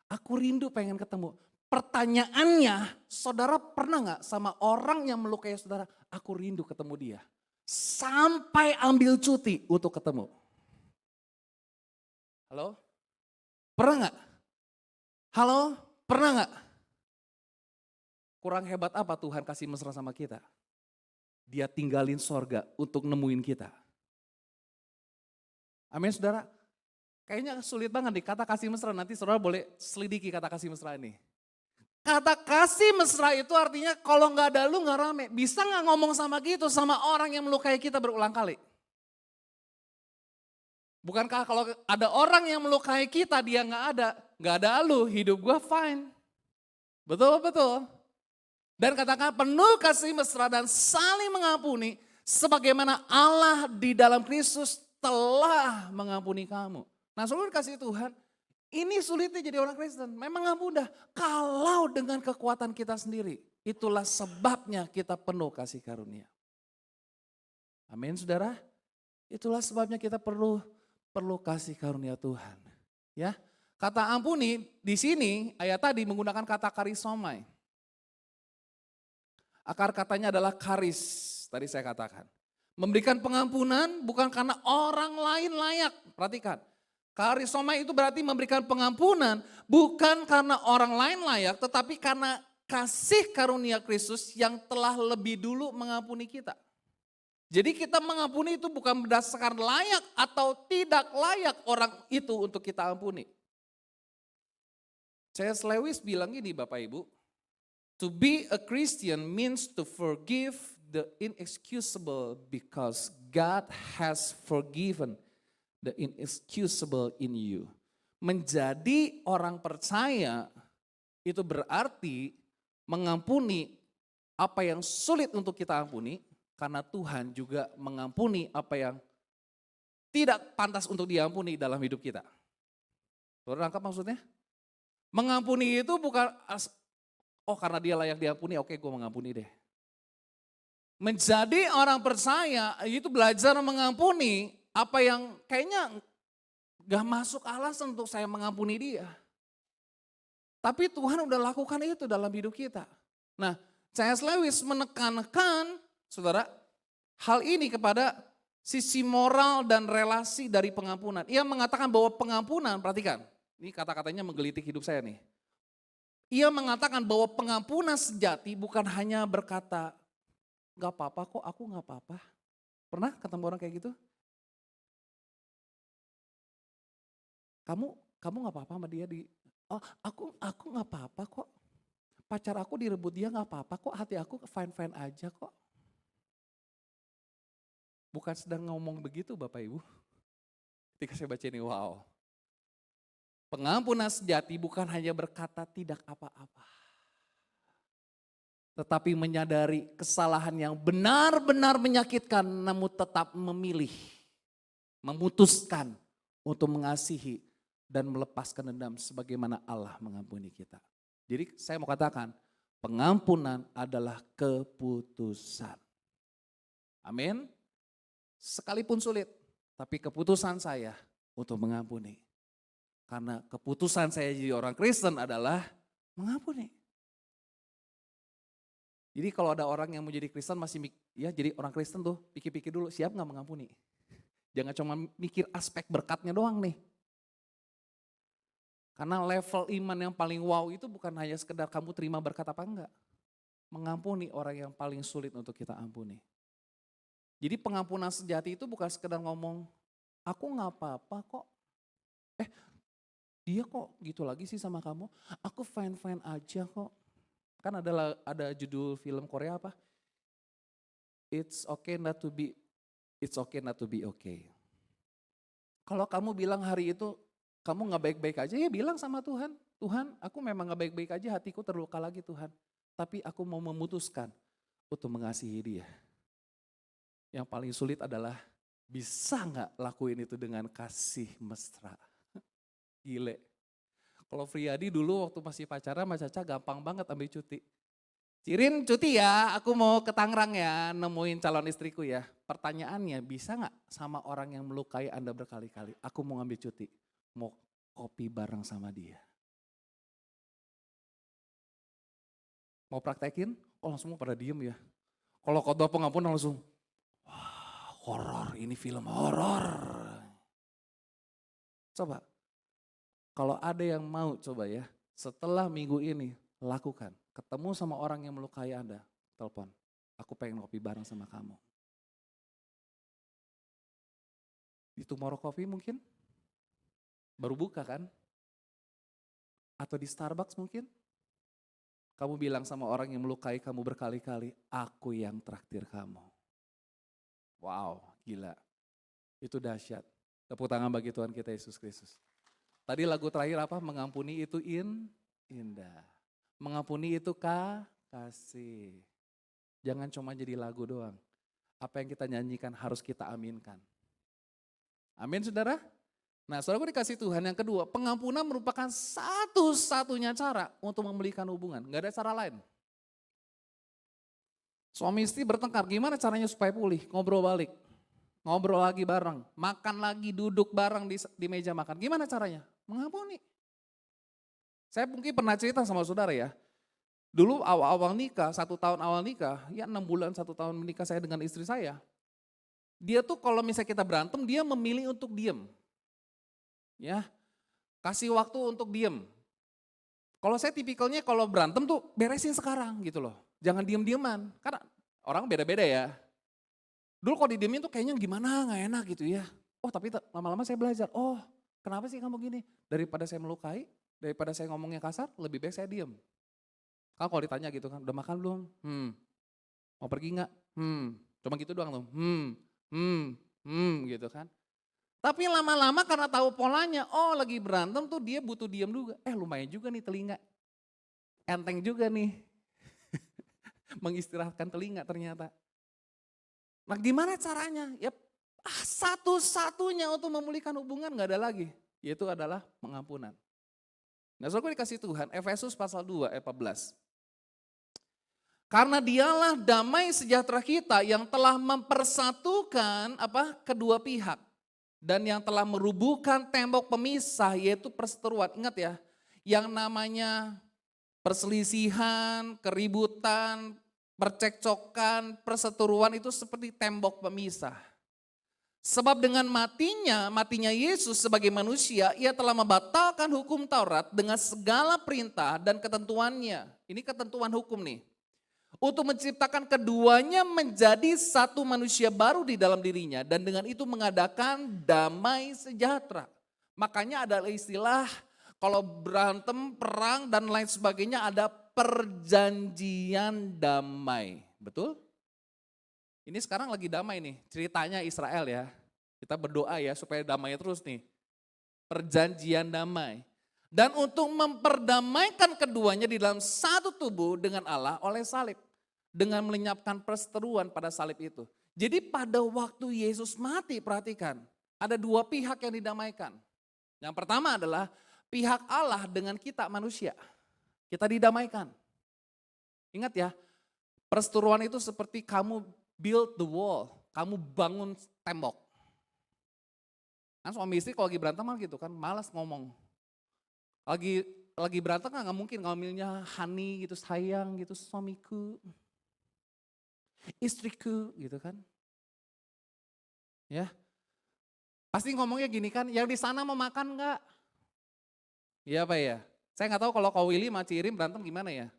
Aku rindu pengen ketemu. Pertanyaannya, saudara pernah gak sama orang yang melukai saudara, aku rindu ketemu dia. Sampai ambil cuti untuk ketemu. Halo? Pernah gak? Halo? Pernah gak? Kurang hebat apa Tuhan kasih mesra sama kita? Dia tinggalin sorga untuk nemuin kita. Amin saudara? Kayaknya sulit banget nih kata kasih mesra, nanti saudara boleh selidiki kata kasih mesra ini. Kata kasih mesra itu artinya kalau nggak ada lu nggak rame. Bisa nggak ngomong sama gitu sama orang yang melukai kita berulang kali? Bukankah kalau ada orang yang melukai kita dia nggak ada lu, hidup gua fine. Betul betul. Dan katakan penuh kasih mesra dan saling mengampuni sebagaimana Allah di dalam Kristus telah mengampuni kamu. Nah, saudara kasih Tuhan, ini sulitnya jadi orang Kristen. Memang gak mudah. Kalau dengan kekuatan kita sendiri, itulah sebabnya kita penuh kasih karunia. Amin, saudara. Itulah sebabnya kita perlu kasih karunia Tuhan. Ya, kata ampuni di sini ayat tadi menggunakan kata karisomai. Akar katanya adalah karis, tadi saya katakan. Memberikan pengampunan bukan karena orang lain layak. Perhatikan, karisomai itu berarti memberikan pengampunan bukan karena orang lain layak, tetapi karena kasih karunia Kristus yang telah lebih dulu mengampuni kita. Jadi kita mengampuni itu bukan berdasarkan layak atau tidak layak orang itu untuk kita ampuni. C.S. Lewis bilang gini Bapak Ibu, to be a Christian means to forgive the inexcusable because God has forgiven the inexcusable in you. Menjadi orang percaya itu berarti mengampuni apa yang sulit untuk kita ampuni karena Tuhan juga mengampuni apa yang tidak pantas untuk diampuni dalam hidup kita. Saudara rangkap maksudnya? Mengampuni itu bukan karena dia layak diampuni, oke gue mengampuni deh. Menjadi orang percaya itu belajar mengampuni apa yang kayaknya gak masuk alasan untuk saya mengampuni dia. Tapi Tuhan udah lakukan itu dalam hidup kita. Nah, C.S. Lewis menekankan, saudara, hal ini kepada sisi moral dan relasi dari pengampunan. Ia mengatakan bahwa pengampunan, perhatikan, ini kata-katanya menggelitik hidup saya nih. Ia mengatakan bahwa pengampunan sejati bukan hanya berkata, gak apa-apa kok, aku gak apa-apa. Pernah ketemu orang kayak gitu? Kamu gak apa-apa sama dia aku gak apa-apa kok. Pacar aku direbut dia gak apa-apa kok, hati aku fine-fine aja kok. Bukan sedang ngomong begitu Bapak Ibu. Ketika saya baca ini, wow. Pengampunan sejati bukan hanya berkata tidak apa-apa. Tetapi menyadari kesalahan yang benar-benar menyakitkan namun tetap memilih. Memutuskan untuk mengasihi dan melepaskan dendam sebagaimana Allah mengampuni kita. Jadi saya mau katakan pengampunan adalah keputusan. Amin. Sekalipun sulit, tapi keputusan saya untuk mengampuni. Karena keputusan saya jadi orang Kristen adalah mengampuni. Jadi kalau ada orang yang mau jadi Kristen jadi orang Kristen tuh pikir-pikir dulu siap gak mengampuni. Jangan cuma mikir aspek berkatnya doang nih. Karena level iman yang paling wow itu bukan hanya sekedar kamu terima berkat apa enggak. Mengampuni orang yang paling sulit untuk kita ampuni. Jadi pengampunan sejati itu bukan sekedar ngomong, aku gak apa-apa kok. Dia kok gitu lagi sih sama kamu, aku fine-fine aja kok. Kan ada judul film Korea apa? It's okay not to be okay. Kalau kamu bilang hari itu kamu gak baik-baik aja, ya bilang sama Tuhan. Tuhan, aku memang gak baik-baik aja, hatiku terluka lagi Tuhan. Tapi aku mau memutuskan untuk mengasihi dia. Yang paling sulit adalah bisa gak lakuin itu dengan kasih mesra. Gile. Kalau Friyadi dulu waktu masih pacaran sama Caca gampang banget ambil cuti. Cirin cuti ya, aku mau ke Tangerang ya, nemuin calon istriku ya. Pertanyaannya, bisa gak sama orang yang melukai Anda berkali-kali? Aku mau ngambil cuti, mau kopi bareng sama dia. Mau praktekin? Oh langsung pada diem ya. Kalau khotbah pengampunan langsung, wah horor, ini film horor. Coba. Kalau ada yang mau coba ya, setelah minggu ini lakukan. Ketemu sama orang yang melukai Anda, telepon. Aku pengen ngopi bareng sama kamu. Di Tomorrow Coffee mungkin? Baru buka kan? Atau di Starbucks mungkin? Kamu bilang sama orang yang melukai kamu berkali-kali, aku yang traktir kamu. Wow, gila. Itu dahsyat. Tepuk tangan bagi Tuhan kita Yesus Kristus. Tadi lagu terakhir apa? Mengampuni itu indah. Mengampuni itu kasih. Jangan cuma jadi lagu doang. Apa yang kita nyanyikan harus kita aminkan. Amin saudara? Nah saudaraku dikasih Tuhan, yang kedua, pengampunan merupakan satu-satunya cara untuk memulihkan hubungan. Gak ada cara lain. Suami istri bertengkar, gimana caranya supaya pulih? Ngobrol balik, ngobrol lagi bareng, makan lagi, duduk bareng di meja makan. Gimana caranya? Mengampuni. Saya mungkin pernah cerita sama saudara ya. Dulu awal-awal nikah, 1 tahun awal nikah, ya 6 bulan 1 tahun menikah saya dengan istri saya. Dia tuh kalau misalnya kita berantem, dia memilih untuk diem. Ya, kasih waktu untuk diem. Kalau saya tipikalnya kalau berantem tuh beresin sekarang gitu loh. Jangan diem-dieman, karena orang beda-beda ya. Dulu kalau didiemin tuh kayaknya gimana, gak enak gitu ya. Oh tapi lama-lama saya belajar, oh kenapa sih kamu gini? Daripada saya melukai, daripada saya ngomongnya kasar, lebih baik saya diem. Kalau ditanya gitu kan, udah makan belum? Mau pergi gak? Cuma gitu doang tuh, gitu kan. Tapi lama-lama karena tahu polanya, oh lagi berantem tuh dia butuh diem juga. Lumayan juga nih telinga. Enteng juga nih. Mengistirahatkan telinga ternyata. Nah gimana caranya? Ya satu-satunya untuk memulihkan hubungan gak ada lagi. Yaitu adalah pengampunan. Nah saudara dikasih Tuhan, Efesus pasal 2 ayat 14. Karena dialah damai sejahtera kita yang telah mempersatukan kedua pihak. Dan yang telah merubuhkan tembok pemisah yaitu perseteruan. Ingat ya, yang namanya perselisihan, keributan, percekcokan, perseteruan itu seperti tembok pemisah. Sebab dengan matinya Yesus sebagai manusia, ia telah membatalkan hukum Taurat dengan segala perintah dan ketentuannya. Ini ketentuan hukum nih. Untuk menciptakan keduanya menjadi satu manusia baru di dalam dirinya. Dan dengan itu mengadakan damai sejahtera. Makanya ada istilah kalau berantem, perang dan lain sebagainya ada perjanjian damai. Betul? Ini sekarang lagi damai nih, ceritanya Israel ya. Kita berdoa ya supaya damai terus nih. Perjanjian damai. Dan untuk memperdamaikan keduanya di dalam satu tubuh dengan Allah oleh salib. Dengan melenyapkan perseteruan pada salib itu. Jadi pada waktu Yesus mati, perhatikan. Ada 2 pihak yang didamaikan. Yang pertama adalah pihak Allah dengan kita manusia. Kita didamaikan. Ingat ya, perseteruan itu seperti kamu build the wall. Kamu bangun tembok. Kan suami istri kalau lagi berantem kan gitu kan, malas ngomong. Lagi berantem kan gak mungkin ngomongnya honey gitu, sayang gitu, suamiku, istriku gitu kan. Ya, pasti ngomongnya gini kan, yang di sana mau makan gak? Iya Pak ya, saya gak tahu kalau Kak Willy sama Cirim berantem gimana ya.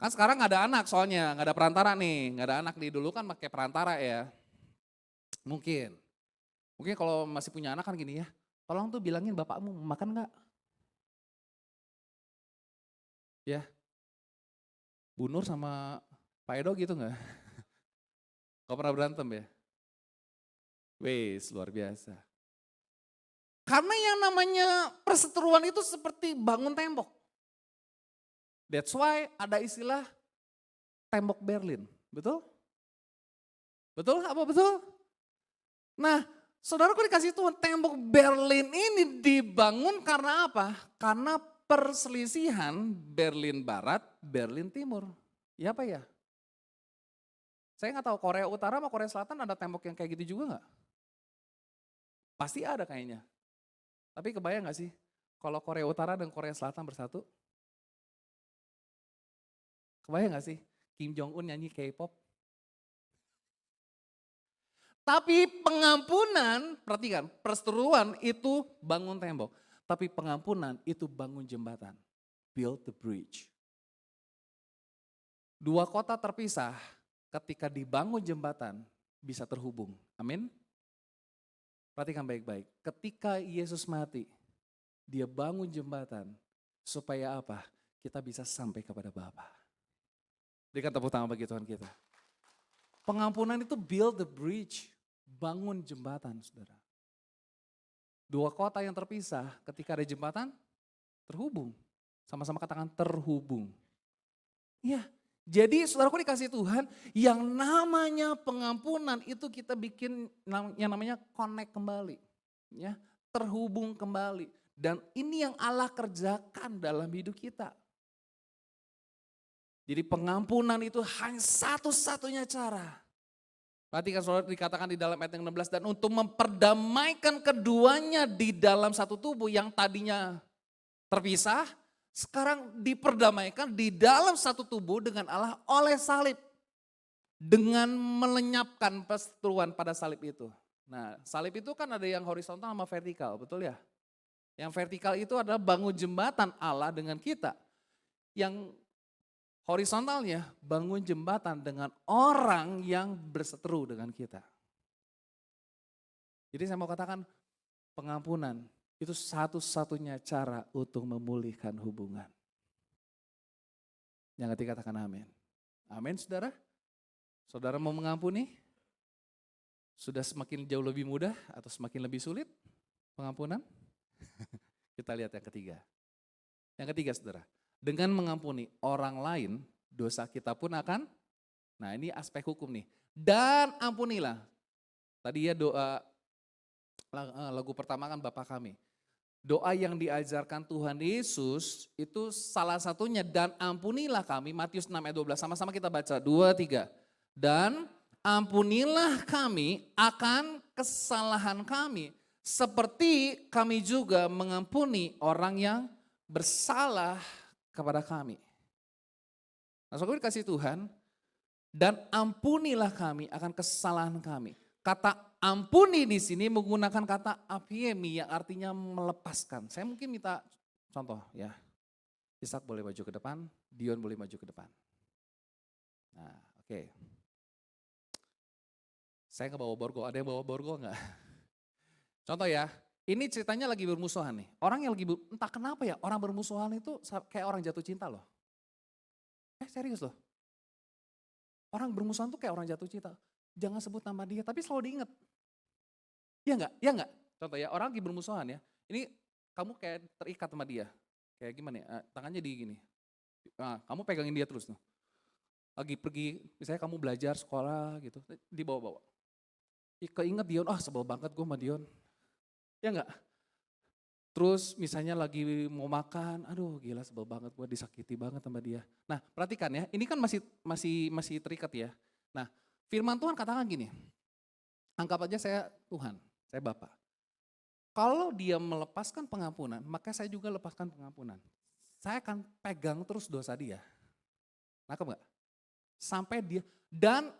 Kan sekarang gak ada anak soalnya, gak ada perantara nih, gak ada anak nih, dulu kan pakai perantara ya. Mungkin kalau masih punya anak kan gini ya, tolong tuh bilangin bapakmu makan gak? Ya, Bu Nur sama Pak Edo gitu gak? Gak pernah berantem ya? Wes luar biasa. Karena yang namanya perseteruan itu seperti bangun tembok. That's why ada istilah tembok Berlin, betul? Betul apa betul? Nah saudaraku dikasih Tuhan, tembok Berlin ini dibangun karena apa? Karena perselisihan Berlin Barat, Berlin Timur. Ya apa ya? Saya nggak tahu Korea Utara sama Korea Selatan ada tembok yang kayak gitu juga nggak? Pasti ada kayaknya. Tapi kebayang nggak sih kalau Korea Utara dan Korea Selatan bersatu? Kebayang gak sih Kim Jong-un nyanyi K-pop? Tapi pengampunan, perhatikan, perseteruan itu bangun tembok. Tapi pengampunan itu bangun jembatan. Build the bridge. 2 kota terpisah ketika dibangun jembatan bisa terhubung. Amin. Perhatikan baik-baik. Ketika Yesus mati, dia bangun jembatan supaya apa? Kita bisa sampai kepada Bapa. Berikan tepuk tangan bagi Tuhan kita. Pengampunan itu build the bridge, bangun jembatan saudara. 2 kota yang terpisah ketika ada jembatan terhubung. Sama-sama katakan terhubung. Ya, jadi saudaraku dikasih Tuhan, yang namanya pengampunan itu kita bikin yang namanya connect kembali. Ya, terhubung kembali. Dan ini yang Allah kerjakan dalam hidup kita. Jadi pengampunan itu hanya satu-satunya cara. Perhatikan saudara dikatakan di dalam ayat yang 16, dan untuk memperdamaikan keduanya di dalam satu tubuh yang tadinya terpisah, sekarang diperdamaikan di dalam satu tubuh dengan Allah oleh salib. Dengan melenyapkan perseteruan pada salib itu. Nah, salib itu kan ada yang horizontal sama vertikal, betul ya? Yang vertikal itu adalah bangun jembatan Allah dengan kita. Yang horizontalnya bangun jembatan dengan orang yang berseteru dengan kita. Jadi saya mau katakan pengampunan itu satu-satunya cara untuk memulihkan hubungan. Yang ketiga katakan amin. Amin saudara. Saudara mau mengampuni? Sudah semakin jauh lebih mudah atau semakin lebih sulit pengampunan? Kita lihat yang ketiga. Yang ketiga saudara. Dengan mengampuni orang lain, dosa kita pun akan, nah ini aspek hukum nih. Dan ampunilah. Tadi ya doa, lagu pertama kan Bapa kami. Doa yang diajarkan Tuhan Yesus itu salah satunya, dan ampunilah kami, Matius 6 ayat 12, sama-sama kita baca, 2, 3. Dan ampunilah kami akan kesalahan kami, seperti kami juga mengampuni orang yang bersalah kepada kami. Nah, saudara dikasih Tuhan, dan ampunilah kami akan kesalahan kami. Kata ampuni di sini menggunakan kata apiemi yang artinya melepaskan. Saya mungkin minta contoh ya. Ishak boleh maju ke depan, Dion boleh maju ke depan. Nah, oke. Saya nggak bawa borgol, ada yang bawa borgol nggak? Contoh ya, ini ceritanya lagi bermusuhan nih. Orang yang lagi, entah kenapa ya, orang bermusuhan itu kayak orang jatuh cinta loh. Serius loh. Orang bermusuhan tuh kayak orang jatuh cinta. Jangan sebut nama dia, tapi selalu diingat. Iya enggak? Iya enggak? Contoh ya, orang lagi bermusuhan ya. Ini kamu kayak terikat sama dia. Kayak gimana ya, tangannya di gini. Nah, kamu pegangin dia terus tuh. Lagi pergi, misalnya kamu belajar sekolah gitu, dibawa-bawa. Keinget Dion, sebel banget gue sama Dion. Ya enggak? Terus misalnya lagi mau makan, aduh gila sebel banget gue, disakiti banget sama dia. Nah perhatikan ya, ini kan masih terikat ya. Nah firman Tuhan katakan gini, anggap aja saya Tuhan, saya Bapa. Kalau dia melepaskan pengampunan, maka saya juga lepaskan pengampunan. Saya akan pegang terus dosa dia. Nangkep gak? Sampai dia, dan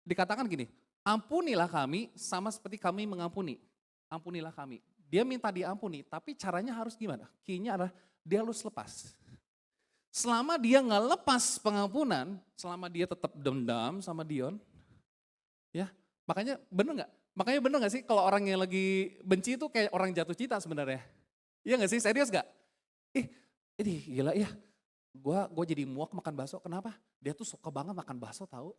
dikatakan gini, ampunilah kami sama seperti kami mengampuni. Ampunilah kami. Dia minta diampuni, tapi caranya harus gimana? Key-nya adalah dia harus lepas. Selama dia nggak lepas pengampunan, selama dia tetap dendam sama Dion, ya makanya bener nggak? Makanya bener nggak sih kalau orang yang lagi benci itu kayak orang jatuh cinta sebenarnya? Iya nggak sih? Serius nggak? Ini gila ya. Gue jadi muak makan bakso. Kenapa? Dia tuh suka banget makan bakso tahu.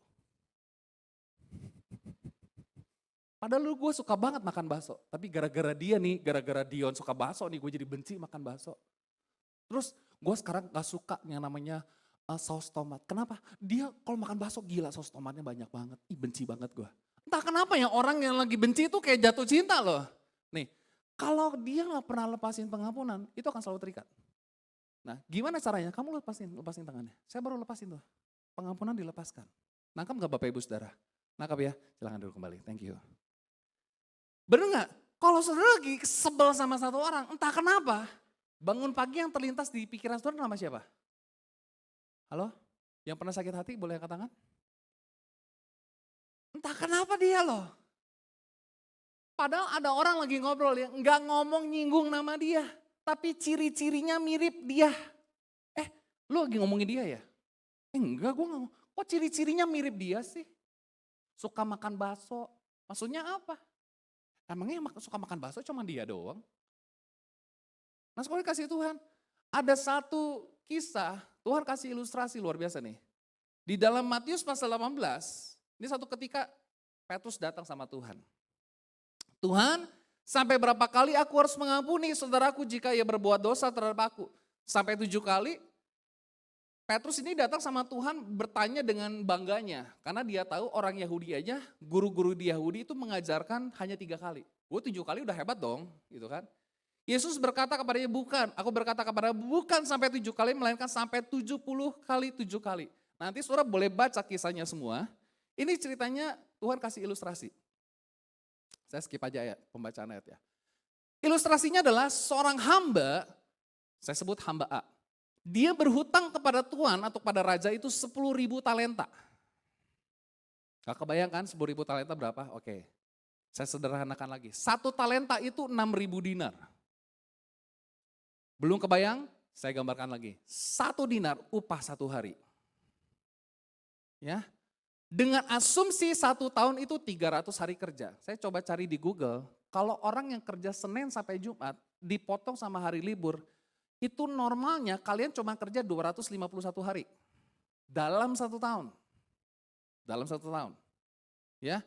Padahal gue suka banget makan bakso, tapi gara-gara dia nih, gara-gara Dion suka bakso nih, gue jadi benci makan bakso. Terus gue sekarang gak suka yang namanya saus tomat. Kenapa? Dia kalau makan bakso gila saus tomatnya banyak banget. Benci banget gue. Entah kenapa ya orang yang lagi benci itu kayak jatuh cinta loh. Nih, kalau dia gak pernah lepasin pengampunan, itu akan selalu terikat. Nah gimana caranya? Kamu lepasin tangannya. Saya baru lepasin tuh. Pengampunan dilepaskan. Nangkap gak Bapak Ibu Saudara? Nangkap ya? Silahkan dulu kembali. Thank you. Bener gak? Kalau saudara lagi sebel sama satu orang, entah kenapa, bangun pagi yang terlintas di pikiran saudara nama siapa? Halo? Yang pernah sakit hati boleh angkat tangan? Entah kenapa dia loh. Padahal ada orang lagi ngobrol yang gak ngomong nyinggung nama dia, tapi ciri-cirinya mirip dia. Lu lagi ngomongin dia ya? Enggak, gue gak ngomong. Kok ciri-cirinya mirip dia sih? Suka makan bakso, maksudnya apa? Emangnya yang suka makan bakso cuma dia doang? Nah sekolah kasih Tuhan, ada satu kisah, Tuhan kasih ilustrasi luar biasa nih. Di dalam Matius pasal 18, ini satu ketika Petrus datang sama Tuhan. Tuhan, sampai berapa kali aku harus mengampuni saudaraku jika ia berbuat dosa terhadap aku? Sampai 7 kali? Petrus ini datang sama Tuhan bertanya dengan bangganya. Karena dia tahu orang Yahudi aja, guru-guru di Yahudi itu mengajarkan hanya 3 kali. 7 kali udah hebat dong, gitu kan. Yesus berkata kepadanya, bukan. Aku berkata kepada bukan sampai 7 kali, melainkan sampai 70 kali 7 kali. Nanti saudara boleh baca kisahnya semua. Ini ceritanya Tuhan kasih ilustrasi. Saya skip aja ya pembacaan ayat ya. Ilustrasinya adalah seorang hamba, saya sebut hamba A. Dia berhutang kepada Tuhan atau kepada raja itu 10.000 talenta. Gak kebayangkan 10.000 talenta berapa? Oke, saya sederhanakan lagi. 1 talenta itu 6.000 dinar. Belum kebayang? Saya gambarkan lagi. 1 dinar upah 1 hari. Ya, dengan asumsi 1 tahun itu 300 hari kerja. Saya coba cari di Google, kalau orang yang kerja Senin sampai Jumat dipotong sama hari libur, itu normalnya kalian cuma kerja 251 hari dalam 1 tahun. Dalam 1 tahun. Ya.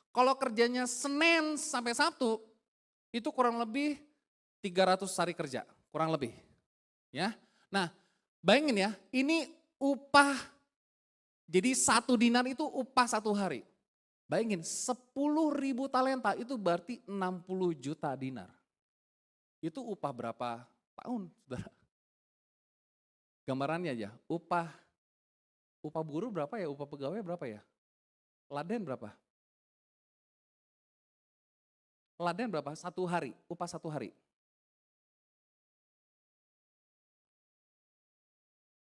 Kalau kerjanya Senin sampai Sabtu, itu kurang lebih 300 hari kerja, kurang lebih. Ya. Nah, bayangin ya, ini upah, jadi 1 dinar itu upah 1 hari. Bayangin 10.000 talenta itu berarti 60 juta dinar. Itu upah berapa tahun, saudara? Gambarannya aja, upah buruh berapa ya, upah pegawai berapa ya? Laden berapa? Laden berapa? 1 hari, upah 1 hari.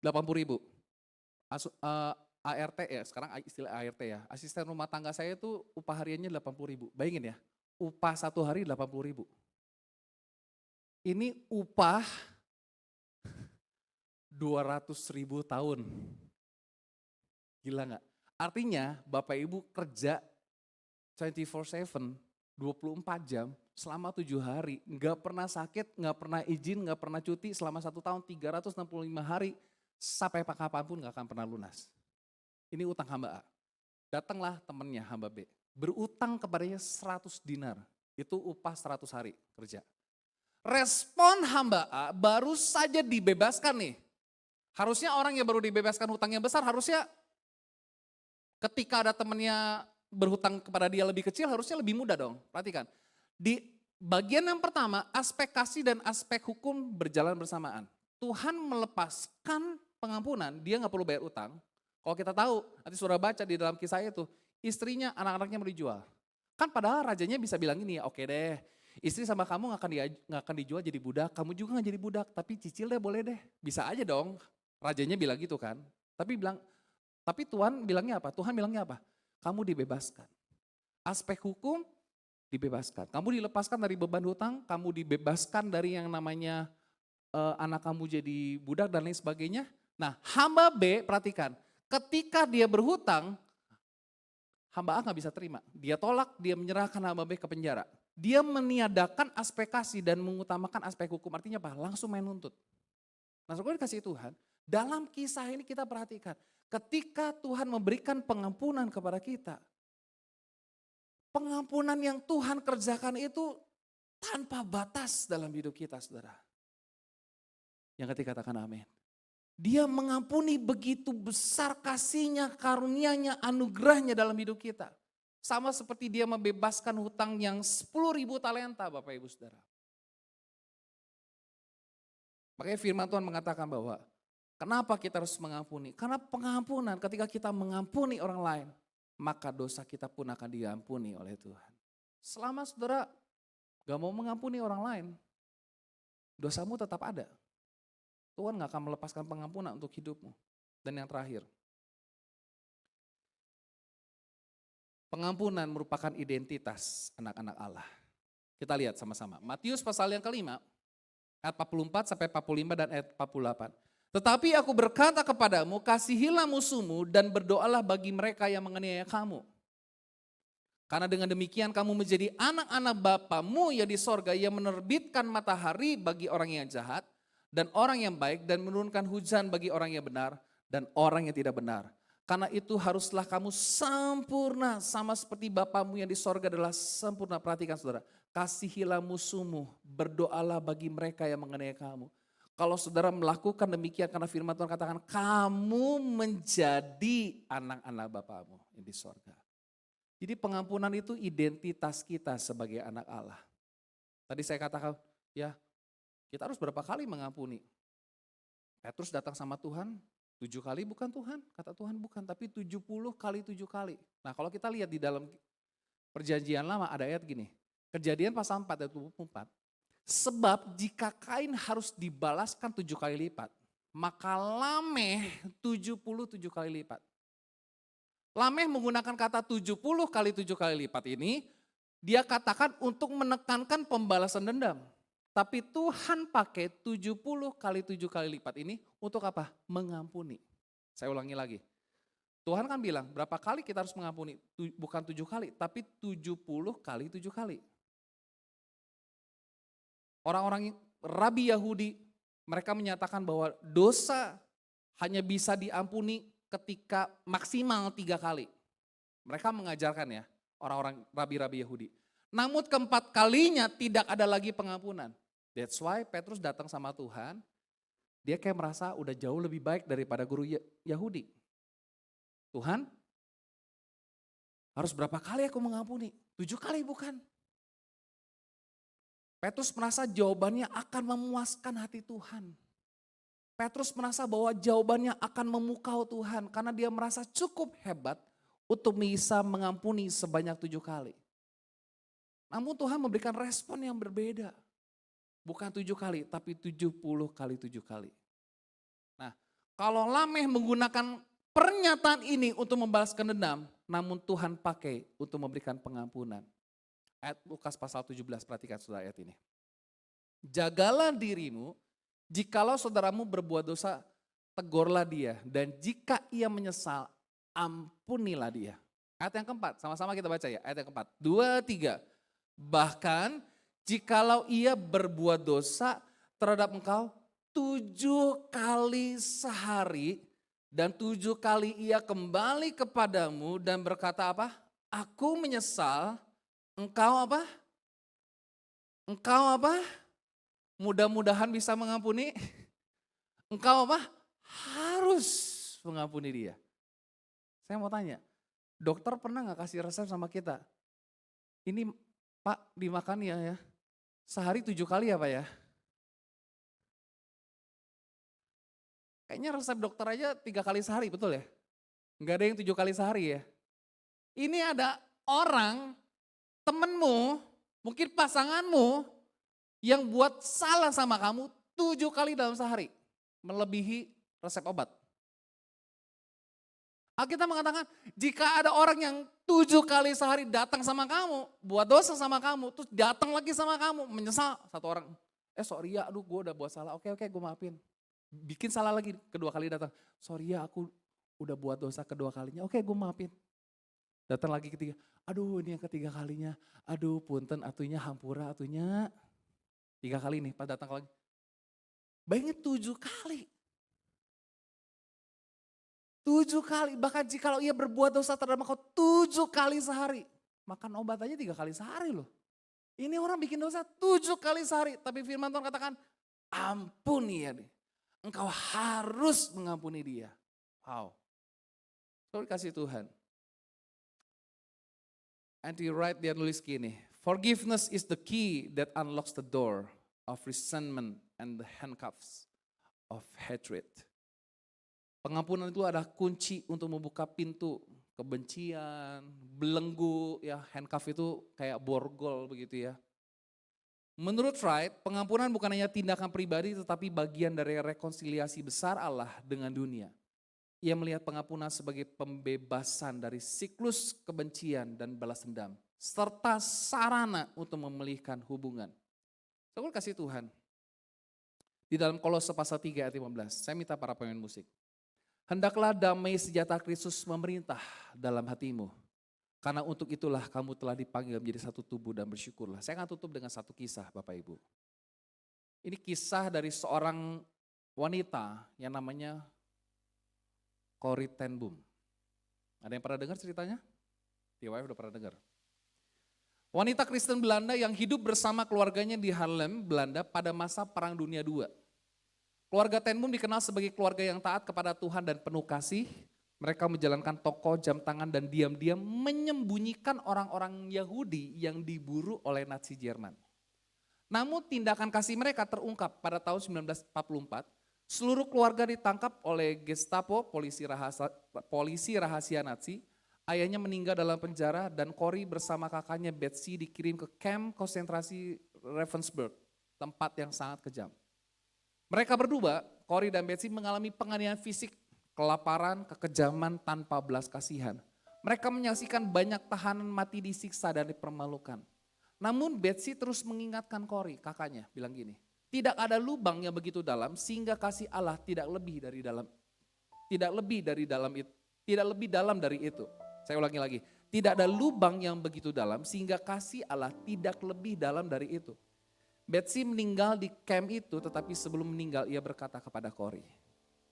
80.000. ART ya, sekarang istilah ART ya. Asisten rumah tangga saya itu upah hariannya 80.000. Bayangin ya, upah 1 hari 80.000. Ini upah 200.000 tahun. Gila gak? Artinya Bapak Ibu kerja 24/7, 24 jam selama 7 hari. Gak pernah sakit, gak pernah izin, gak pernah cuti selama 1 tahun 365 hari. Sampai kapanpun gak akan pernah lunas. Ini utang hamba A. Datanglah temannya hamba B. Berutang kepadanya 100 dinar. Itu upah 100 hari kerja. Respon hamba A baru saja dibebaskan nih. Harusnya orang yang baru dibebaskan hutangnya besar, harusnya ketika ada temannya berhutang kepada dia lebih kecil, harusnya lebih mudah dong. Perhatikan, di bagian yang pertama, aspek kasih dan aspek hukum berjalan bersamaan. Tuhan melepaskan pengampunan, dia gak perlu bayar utang. Kalau kita tahu, nanti saudara baca di dalam kisah itu, istrinya, anak-anaknya mau dijual. Kan padahal rajanya bisa bilang gini, oke deh, istri sama kamu gak akan dijual jadi budak, kamu juga gak jadi budak, tapi cicil deh boleh deh. Bisa aja dong, rajanya bilang gitu kan. Tapi Tuhan bilangnya apa? Tuhan bilangnya apa? Kamu dibebaskan. Aspek hukum dibebaskan. Kamu dilepaskan dari beban hutang, kamu dibebaskan dari yang namanya anak kamu jadi budak dan lain sebagainya. Nah, hamba B, perhatikan, ketika dia berhutang, hamba A gak bisa terima. Dia tolak, dia menyerahkan hamba B ke penjara. Dia meniadakan aspek kasih dan mengutamakan aspek hukum. Artinya apa? Langsung main nuntut. Nah, saudara dikasih Tuhan, dalam kisah ini kita perhatikan, ketika Tuhan memberikan pengampunan kepada kita, pengampunan yang Tuhan kerjakan itu tanpa batas dalam hidup kita, saudara. Yang ketiga katakan amin. Dia mengampuni begitu besar kasihnya, karunia-Nya, anugerahnya dalam hidup kita. Sama seperti dia membebaskan hutang yang 10.000 talenta Bapak Ibu Saudara. Makanya firman Tuhan mengatakan bahwa kenapa kita harus mengampuni? Karena pengampunan ketika kita mengampuni orang lain, maka dosa kita pun akan diampuni oleh Tuhan. Selama saudara gak mau mengampuni orang lain, dosamu tetap ada. Tuhan gak akan melepaskan pengampunan untuk hidupmu. Dan yang terakhir, pengampunan merupakan identitas anak-anak Allah. Kita lihat sama-sama. Matius pasal yang kelima, ayat 44 sampai 45 dan ayat 48. Tetapi aku berkata kepadamu, kasihilah musuhmu dan berdoalah bagi mereka yang menganiaya kamu. Karena dengan demikian kamu menjadi anak-anak Bapamu yang di sorga yang menerbitkan matahari bagi orang yang jahat dan orang yang baik dan menurunkan hujan bagi orang yang benar dan orang yang tidak benar. Karena itu haruslah kamu sempurna sama seperti Bapamu yang di sorga adalah sempurna. Perhatikan saudara, kasihilah musuhmu, berdoalah bagi mereka yang menganiaya kamu. Kalau saudara melakukan demikian karena firman Tuhan katakan kamu menjadi anak-anak Bapamu yang di sorga. Jadi pengampunan itu identitas kita sebagai anak Allah. Tadi saya katakan ya kita harus berapa kali mengampuni. Petrus datang sama Tuhan 7 kali bukan Tuhan, kata Tuhan bukan, tapi 70 kali 7 kali. Nah kalau kita lihat di dalam perjanjian lama ada ayat gini, Kejadian pasal 4 ayat 24. Sebab jika Kain harus dibalaskan 7 kali lipat, maka Lameh 77 kali lipat. Lameh menggunakan kata 70 kali 7 kali lipat ini, dia katakan untuk menekankan pembalasan dendam. Tapi Tuhan pakai 70 kali 7 kali lipat ini untuk apa? Mengampuni. Saya ulangi lagi. Tuhan kan bilang berapa kali kita harus mengampuni? Bukan 7 kali, tapi 70 kali 7 kali. Orang-orang Rabi Yahudi, mereka menyatakan bahwa dosa hanya bisa diampuni ketika maksimal 3 kali. Mereka mengajarkan ya, orang-orang Rabi-Rabi Yahudi. Namun keempat kalinya tidak ada lagi pengampunan. That's why Petrus datang sama Tuhan, dia kayak merasa udah jauh lebih baik daripada guru Yahudi. Tuhan, harus berapa kali aku mengampuni? 7 kali bukan? Petrus merasa jawabannya akan memuaskan hati Tuhan. Petrus merasa bahwa jawabannya akan memukau Tuhan karena dia merasa cukup hebat untuk bisa mengampuni sebanyak 7 kali. Namun Tuhan memberikan respon yang berbeda. Bukan 7 kali, tapi 70 kali 7 kali. Nah, kalau Lameh menggunakan pernyataan ini untuk membalaskan dendam, namun Tuhan pakai untuk memberikan pengampunan. Ayat Lukas pasal 17, perhatikan saudara ayat ini. Jagalah dirimu, jikalau saudaramu berbuat dosa, tegurlah dia. Dan jika ia menyesal, ampunilah dia. Ayat yang keempat, sama-sama kita baca ya. Ayat yang keempat, 2, 3. Bahkan jikalau ia berbuat dosa terhadap engkau 7 kali sehari, dan 7 kali ia kembali kepadamu dan berkata apa? Aku menyesal. Engkau apa? Engkau apa? Mudah-mudahan bisa mengampuni. Engkau apa? Harus mengampuni dia. Saya mau tanya, dokter pernah gak kasih resep sama kita? Ini Pak dimakan ya, sehari 7 kali ya Pak ya? Kayaknya resep dokter aja 3 kali sehari, betul ya? Enggak ada yang 7 kali sehari ya? Ini ada orang, temenmu, mungkin pasanganmu yang buat salah sama kamu 7 kali dalam sehari. Melebihi resep obat. Alkitab mengatakan jika ada orang yang 7 kali sehari datang sama kamu, buat dosa sama kamu, terus datang lagi sama kamu, menyesal. Satu orang, sorry ya aduh gue udah buat salah, oke gue maafin. Bikin salah lagi, kedua kali datang, sorry ya aku udah buat dosa kedua kalinya, oke gue maafin. Datang lagi ketiga, aduh ini yang ketiga kalinya, aduh punten atunya hampura atunya. 3 kali nih pas datang lagi. Bayangin 7 kali. 7 kali, bahkan jikalau ia berbuat dosa terhadap engkau 7 kali sehari. Makan obat aja 3 kali sehari loh. Ini orang bikin dosa 7 kali sehari. Tapi firman Tuhan katakan, ampuni ya deh. Engkau harus mengampuni dia. Wow. Sorry kasih Tuhan. Anti Wright dia nulis gini, forgiveness is the key that unlocks the door of resentment and the handcuffs of hatred. Pengampunan itu adalah kunci untuk membuka pintu kebencian, belenggu, ya handcuff itu kayak borgol begitu ya. Menurut Wright, pengampunan bukan hanya tindakan pribadi tetapi bagian dari rekonsiliasi besar Allah dengan dunia. Ia melihat pengampunan sebagai pembebasan dari siklus kebencian dan balas dendam, serta sarana untuk memulihkan hubungan. Saya kasih Tuhan. Di dalam Kolose pasal 3 ayat 15, saya minta para pemain musik. Hendaklah damai sejahtera Kristus memerintah dalam hatimu. Karena untuk itulah kamu telah dipanggil menjadi satu tubuh dan bersyukurlah. Saya akan tutup dengan satu kisah Bapak Ibu. Ini kisah dari seorang wanita yang namanya Corrie ten Boom. Ada yang pernah dengar ceritanya? DIY udah pernah dengar. Wanita Kristen Belanda yang hidup bersama keluarganya di Haarlem, Belanda pada masa Perang Dunia II. Keluarga Ten Boom dikenal sebagai keluarga yang taat kepada Tuhan dan penuh kasih. Mereka menjalankan toko, jam tangan dan diam-diam menyembunyikan orang-orang Yahudi yang diburu oleh Nazi Jerman. Namun tindakan kasih mereka terungkap pada tahun 1944. Seluruh keluarga ditangkap oleh Gestapo, polisi rahasia Nazi. Ayahnya meninggal dalam penjara dan Corrie bersama kakaknya Betsy dikirim ke kamp konsentrasi Ravensbrück, tempat yang sangat kejam. Mereka berdua, Corrie dan Betsy mengalami penganiayaan fisik, kelaparan, kekejaman tanpa belas kasihan. Mereka menyaksikan banyak tahanan mati disiksa dan dipermalukan. Namun Betsy terus mengingatkan Corrie, kakaknya, bilang gini, tidak ada lubang yang begitu dalam sehingga kasih Allah tidak lebih dalam dari itu. Saya ulangi lagi, tidak ada lubang yang begitu dalam sehingga kasih Allah tidak lebih dalam dari itu. Betsy meninggal di camp itu, tetapi sebelum meninggal ia berkata kepada Corrie,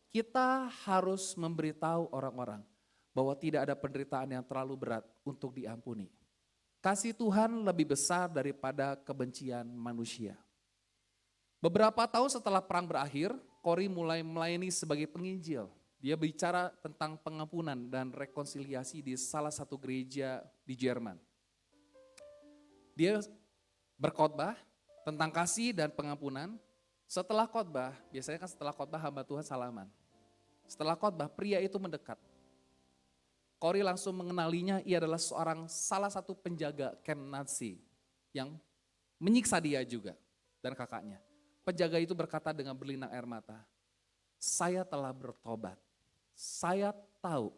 kita harus memberitahu orang-orang bahwa tidak ada penderitaan yang terlalu berat untuk diampuni. Kasih Tuhan lebih besar daripada kebencian manusia. Beberapa tahun setelah perang berakhir, Corrie mulai melayani sebagai penginjil. Dia bicara tentang pengampunan dan rekonsiliasi di salah satu gereja di Jerman. Dia berkhotbah tentang kasih dan pengampunan. Setelah khotbah, biasanya kan setelah khotbah hamba Tuhan salaman. Setelah khotbah pria itu mendekat. Corrie langsung mengenalinya, ia adalah salah satu penjaga camp Nazi yang menyiksa dia juga dan kakaknya. Penjaga itu berkata dengan berlinang air mata, saya telah bertobat. Saya tahu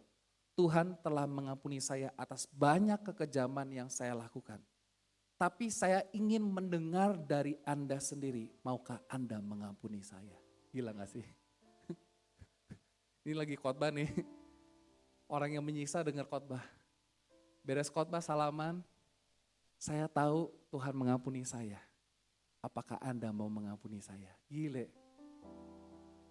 Tuhan telah mengampuni saya atas banyak kekejaman yang saya lakukan. Tapi saya ingin mendengar dari Anda sendiri, maukah Anda mengampuni saya? Gila gak sih? Ini lagi khotbah nih, orang yang menyiksa dengar khotbah. Beres khotbah salaman, saya tahu Tuhan mengampuni saya. Apakah Anda mau mengampuni saya? Gile.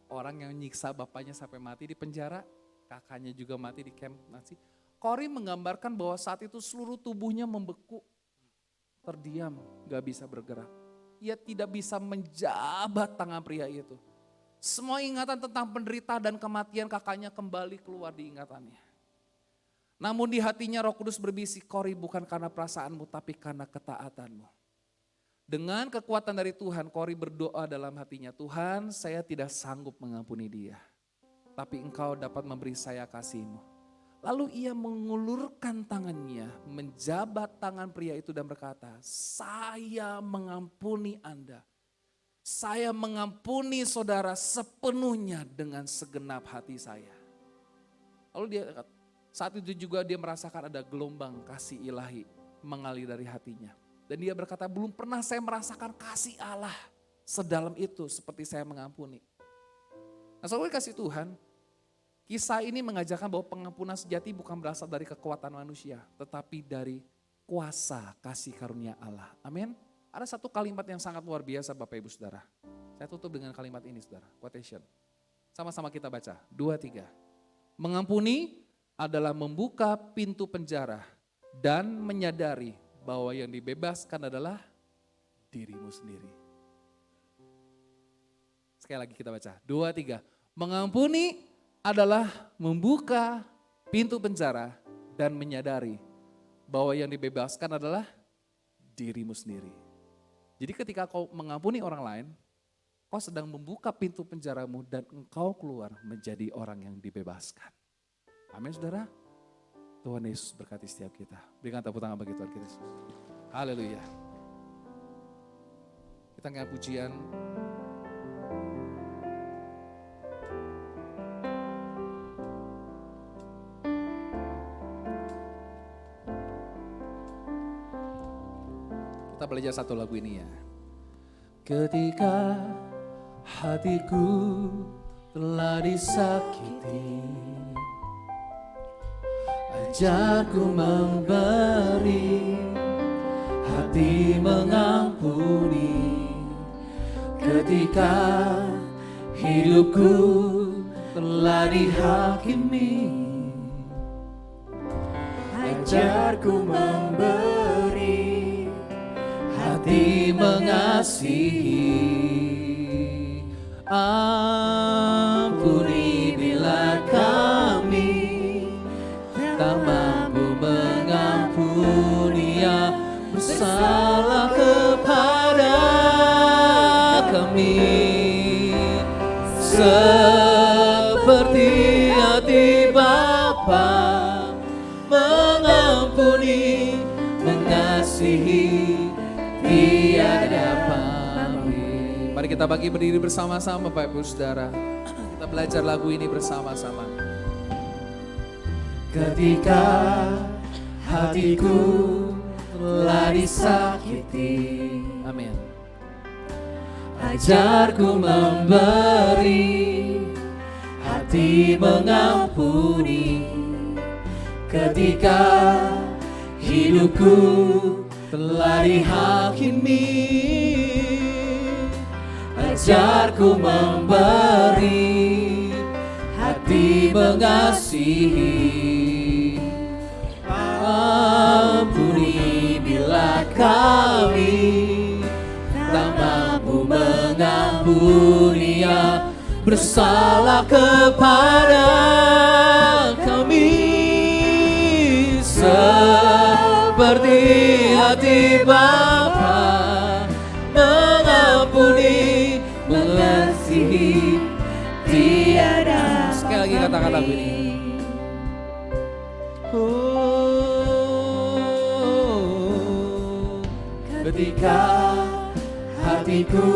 Orang yang nyiksa bapaknya sampai mati di penjara, kakaknya juga mati di camp Nazi. Corrie menggambarkan bahwa saat itu seluruh tubuhnya membeku, terdiam, gak bisa bergerak. Ia tidak bisa menjabat tangan pria itu. Semua ingatan tentang penderitaan dan kematian kakaknya kembali keluar di ingatannya. Namun di hatinya Roh Kudus berbisik, Corrie, bukan karena perasaanmu tapi karena ketaatanmu. Dengan kekuatan dari Tuhan, Corrie berdoa dalam hatinya, Tuhan, saya tidak sanggup mengampuni dia, tapi Engkau dapat memberi saya kasih-Mu. Lalu ia mengulurkan tangannya, menjabat tangan pria itu dan berkata, saya mengampuni Anda. Saya mengampuni saudara sepenuhnya dengan segenap hati saya. Lalu saat itu juga dia merasakan ada gelombang kasih ilahi mengalir dari hatinya. Dan dia berkata, belum pernah saya merasakan kasih Allah sedalam itu seperti saya mengampuni. Nah, saudara kasih Tuhan, kisah ini mengajarkan bahwa pengampunan sejati bukan berasal dari kekuatan manusia, tetapi dari kuasa kasih karunia Allah. Amin. Ada satu kalimat yang sangat luar biasa Bapak Ibu Saudara. Saya tutup dengan kalimat ini Saudara, quotation. Sama-sama kita baca, 2, 3. Mengampuni adalah membuka pintu penjara dan menyadari bahwa yang dibebaskan adalah dirimu sendiri. Sekali lagi kita baca, 2, 3. Mengampuni adalah membuka pintu penjara dan menyadari bahwa yang dibebaskan adalah dirimu sendiri. Jadi ketika kau mengampuni orang lain, kau sedang membuka pintu penjaramu dan engkau keluar menjadi orang yang dibebaskan. Amin saudara. Tuhan Yesus berkati setiap kita. Berikan tepuk tangan bagi Tuhan kita Yesus. Haleluya. Kita angkat pujian. Kita belajar satu lagu ini ya. Ketika hatiku telah disakiti, ajarku memberi, hati mengampuni. Ketika hidupku telah dihakimi, ajarku memberi, hati mengasihi. Ampuni bila kami tak mampu mengampuni yang bersalah kepada kami, seperti hati Bapa mengampuni, mengasihi, tiada pamrih. Mari kita bagi berdiri bersama-sama Bapak Ibu Saudara. Kita belajar lagu ini bersama-sama. Ketika hatiku telah disakiti, amin. Ajarku memberi, hati mengampuni. Ketika hidupku telah dihakimi, ajarku memberi, hati mengasihi. Ampuni bila kami tak mampu mengampuni yang bersalah kepada kami, seperti hati Bapa mengampuni, mengasihi, tiada. Sekali lagi katakan lagu ini. Ketika hatiku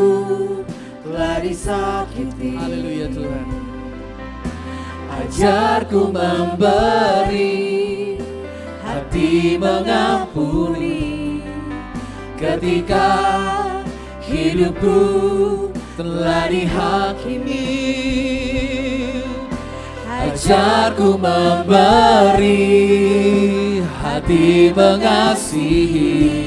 telah disakiti, haleluya Tuhan, ajarku memberi, hati mengampuni. Ketika hidupku telah dihakimi, ajarku memberi, hati mengasihi.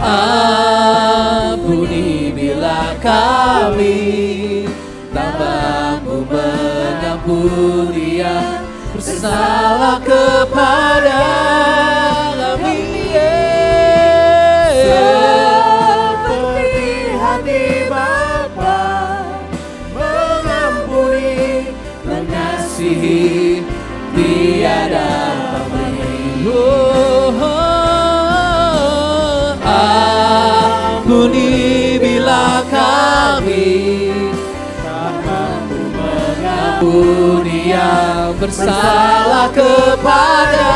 Ampuni bila kami tak mampu mengampuni yang bersalah kepada kami, seperti hati Bapa mengampuni, mengasihi, tiada pamrih. Ampuni bila kami tak mampu mengampuni yang bersalah kepada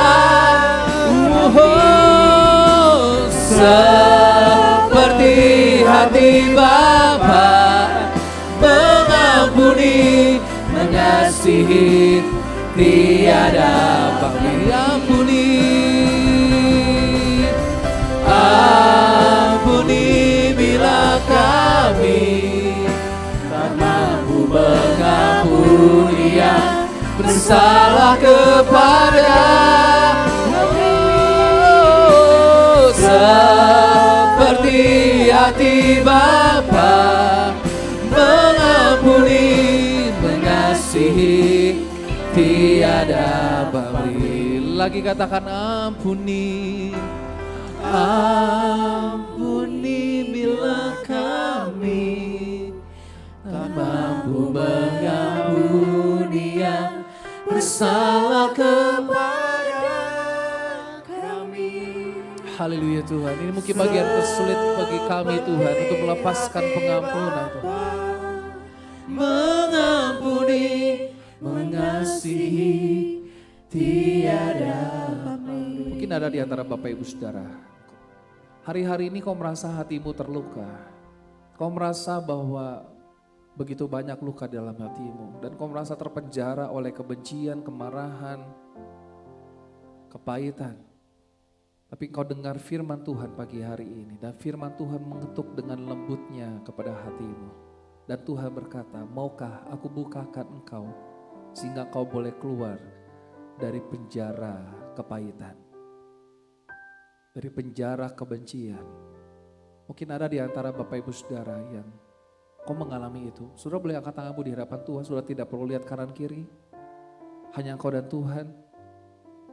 seperti hati Bapa mengampuni, mengasihi, tiada pamrih. Ampuni bila kami tak mampu mengampuni yang bersalah kepada kami, seperti hati Bapa mengampuni, mengasihi, tiada pamrih. Lagi katakan ampuni. Ampuni bila kami tak mampu mengampuni yang bersalah kepada kami. Haleluya Tuhan, ini mungkin bagian tersulit bagi kami Tuhan untuk melepaskan pengampunan Tuhan. Mengampuni, mengasihi, tiada pamrih. Mungkin ada di antara Bapak Ibu Saudara, hari-hari ini kau merasa hatimu terluka. Kau merasa bahwa begitu banyak luka dalam hatimu. Dan kau merasa terpenjara oleh kebencian, kemarahan, kepahitan. Tapi kau dengar firman Tuhan pagi hari ini. Dan firman Tuhan mengetuk dengan lembutnya kepada hatimu. Dan Tuhan berkata, maukah aku bukakan engkau sehingga kau boleh keluar dari penjara kepahitan, dari penjara kebencian. Mungkin ada di antara Bapak Ibu Saudara yang kau mengalami itu. Saudara boleh angkat tanganmu di hadapan Tuhan, saudara tidak perlu lihat kanan kiri. Hanya engkau dan Tuhan.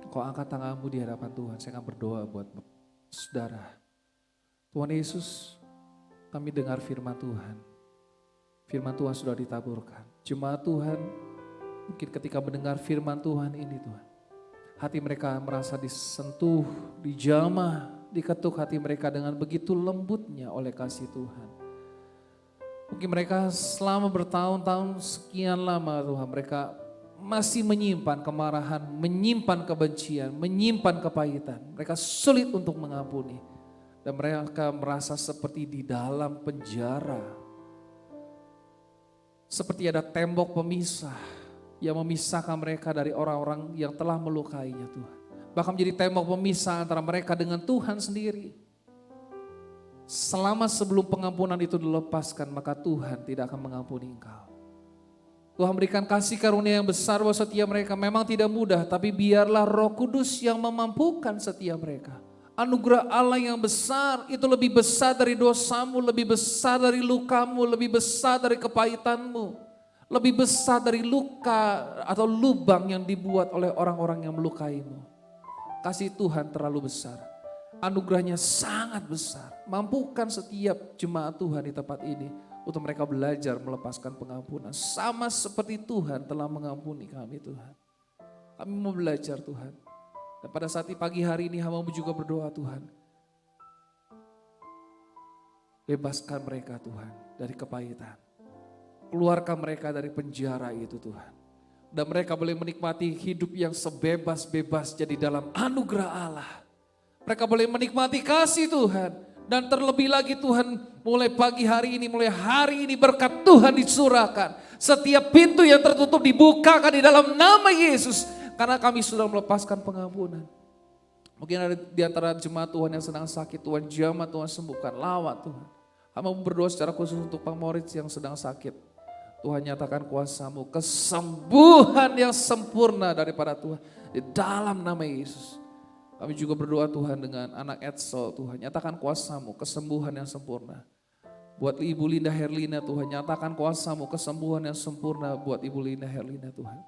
Kau angkat tanganmu di hadapan Tuhan, saya akan berdoa buat saudara. Tuhan Yesus, kami dengar firman Tuhan. Firman Tuhan sudah ditaburkan. Jemaat Tuhan mungkin ketika mendengar firman Tuhan ini Tuhan, hati mereka merasa disentuh, dijamah, diketuk hati mereka dengan begitu lembutnya oleh kasih Tuhan. Mungkin mereka selama bertahun-tahun sekian lama Tuhan, mereka masih menyimpan kemarahan, menyimpan kebencian, menyimpan kepahitan. Mereka sulit untuk mengampuni. Dan mereka merasa seperti di dalam penjara. Seperti ada tembok pemisah yang memisahkan mereka dari orang-orang yang telah melukainya Tuhan. Bahkan menjadi tembok pemisah antara mereka dengan Tuhan sendiri. Selama sebelum pengampunan itu dilepaskan, maka Tuhan tidak akan mengampuni engkau. Tuhan berikan kasih karunia yang besar buat setiap mereka. Memang tidak mudah, tapi biarlah Roh Kudus yang memampukan setiap mereka. Anugerah Allah yang besar itu lebih besar dari dosamu, lebih besar dari lukamu, lebih besar dari kepahitanmu. Lebih besar dari luka atau lubang yang dibuat oleh orang-orang yang melukaimu. Kasih Tuhan terlalu besar. Anugerahnya sangat besar. Mampukan setiap jemaat Tuhan di tempat ini untuk mereka belajar melepaskan pengampunan. Sama seperti Tuhan telah mengampuni kami Tuhan. Kami mau belajar Tuhan. Dan pada saat pagi hari ini hamba juga berdoa Tuhan. Bebaskan mereka Tuhan dari kepahitan. Keluarkan mereka dari penjara itu Tuhan. Dan mereka boleh menikmati hidup yang sebebas-bebasnya di dalam anugerah Allah. Mereka boleh menikmati kasih Tuhan. Dan terlebih lagi Tuhan, mulai pagi hari ini, mulai hari ini berkat Tuhan dicurahkan. Setiap pintu yang tertutup dibukakan di dalam nama Yesus. Karena kami sudah melepaskan pengampunan. Mungkin ada di antara jemaat Tuhan yang sedang sakit, Tuhan jamah, Tuhan sembuhkan, lawat Tuhan. Hamba berdoa secara khusus untuk Pak Moritz yang sedang sakit. Tuhan nyatakan kuasa-Mu, kesembuhan yang sempurna daripada Tuhan. Di dalam nama Yesus. Kami juga berdoa Tuhan dengan anak Edsel, Tuhan nyatakan kuasa-Mu, kesembuhan yang sempurna. Buat Ibu Linda Herlina Tuhan, nyatakan kuasa-Mu, kesembuhan yang sempurna buat Ibu Linda Herlina Tuhan.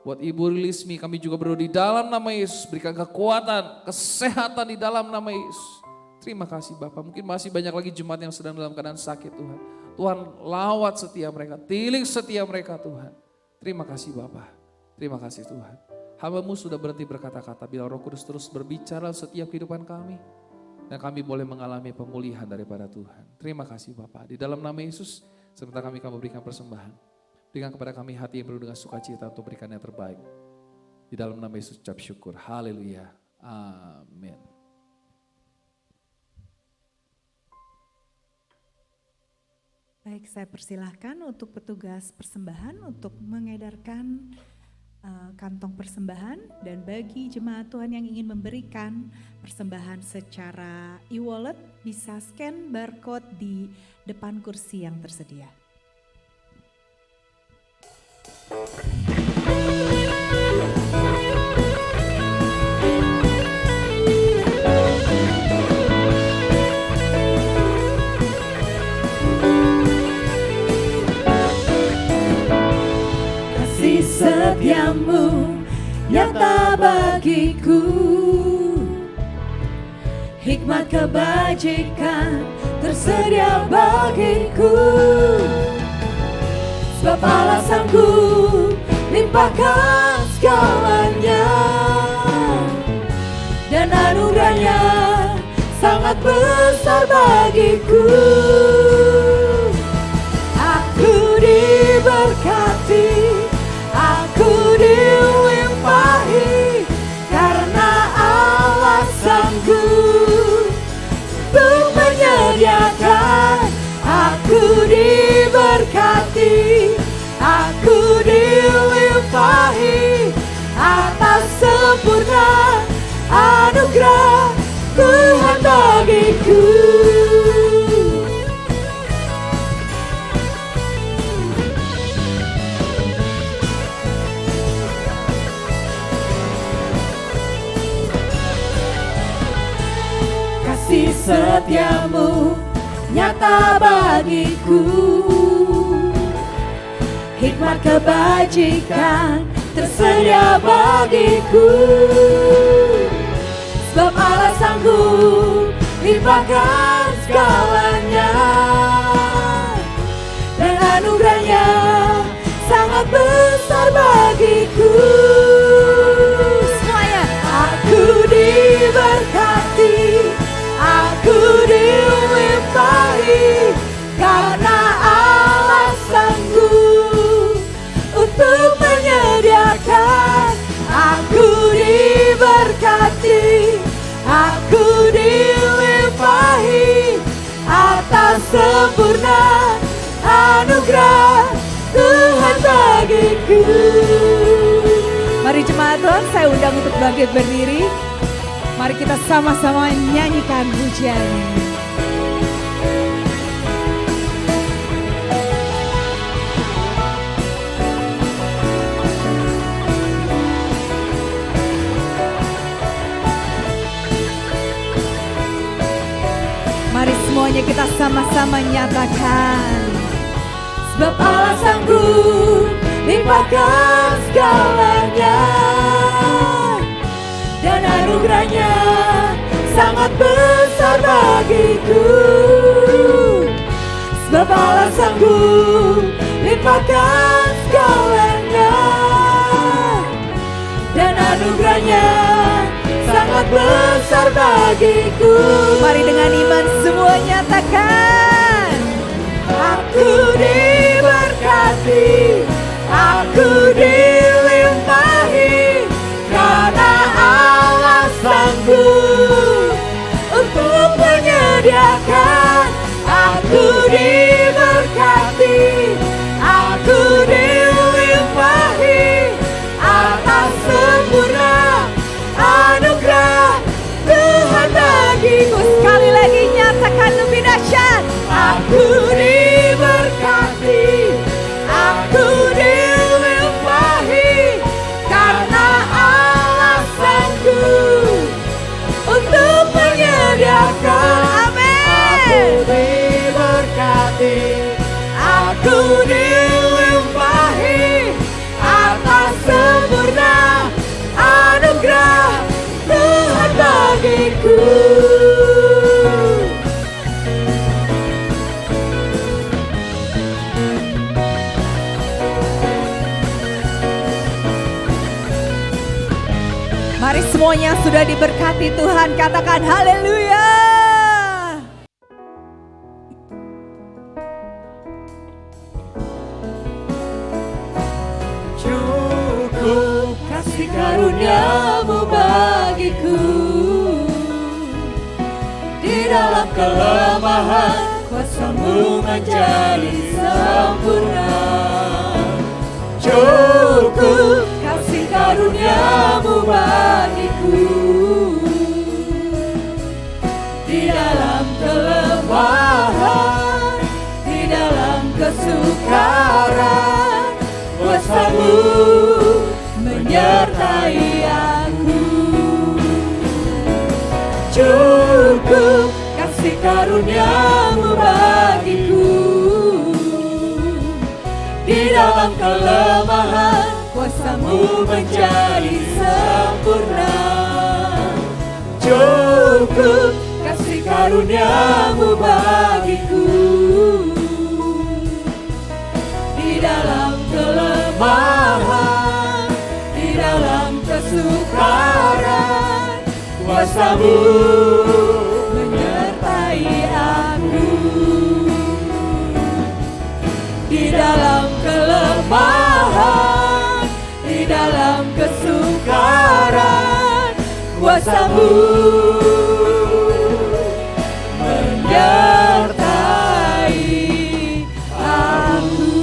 Buat Ibu Rilismi kami juga berdoa di dalam nama Yesus, berikan kekuatan, kesehatan di dalam nama Yesus. Terima kasih Bapak, mungkin masih banyak lagi jemaat yang sedang dalam keadaan sakit Tuhan. Tuhan lawat setiap mereka, tilik setiap mereka Tuhan. Terima kasih Bapak, terima kasih Tuhan. Hamba-Mu sudah berhenti berkata-kata, bila Roh Kudus terus berbicara setiap kehidupan kami. Dan kami boleh mengalami pemulihan daripada Tuhan. Terima kasih Bapak, di dalam nama Yesus sebentar kami berikan persembahan. Berikan kepada kami hati yang penuh dengan sukacita untuk berikan yang terbaik. Di dalam nama Yesus ucap syukur. Haleluya. Amin. Baik, saya persilahkan untuk petugas persembahan untuk mengedarkan kantong persembahan. Dan bagi jemaat Tuhan yang ingin memberikan persembahan secara e-wallet, bisa scan barcode di depan kursi yang tersedia. Kasih setiamu nyata bagiku, hikmat kebajikan tersedia bagiku. Sebab Allah sanggup limpahkan segalanya, dan anugerahnya sangat besar bagiku. Aku diberkati, aku dilimpahi, karena Allah sanggup untuk menyediakan. Aku diberkati, aku dilimpahi atas sempurna anugerah Tuhan bagiku. Kasih setiamu nyata bagiku, hikmat kebajikan tersedia bagiku. Sebab Allah sanggup limpahkan segalanya, dan anugerah anugerah Tuhan bagiku. Mari jemaat Tuhan, saya undang untuk bangkit berdiri. Mari kita sama-sama nyanyikan pujian ini. Mari semuanya kita sama-sama nyatakan. Sebab Allah sanggup limpahkan segalanya, dan anugerahnya sangat besar bagiku. Sebab Allah sanggup limpahkan segalanya, dan anugerahnya sangat besar bagiku. Mari dengan iman semua nyatakan. Aku diberkati, aku dilimpahi, karena Allah sanggup untuk menyediakan. Aku diberkati, aku dilimpahi, atas sempurna anugerah Tuhan bagiku. Sekali lagi nyatakan lebih dahsyat. Aku diberkati, aku dilimpahi, karena Allah sanggup untuk menyediakan. Aku diberkati, aku dilimpahi, atas sempurna anugerah Tuhan bagiku. Mari semuanya sudah diberkati Tuhan, katakan haleluya. Cukup kasih karuniamu bagiku, di dalam kelemahan kuasamu menjadi sempurna. Cukup kasih karuniamu bagiku, di dalam kelemahan, di dalam kesukaran, kuasamu menyertai aku. Cukup kasih karuniamu bagiku, di dalam kelemahan kuasamu menjadi sempurna. Cukup kasih karuniamu bagiku, di dalam kelemahan, di dalam kesukaran, kuasamu menyertai aku. Di dalam kelemahan, di dalam kesukaran, kuasamu menyertai aku.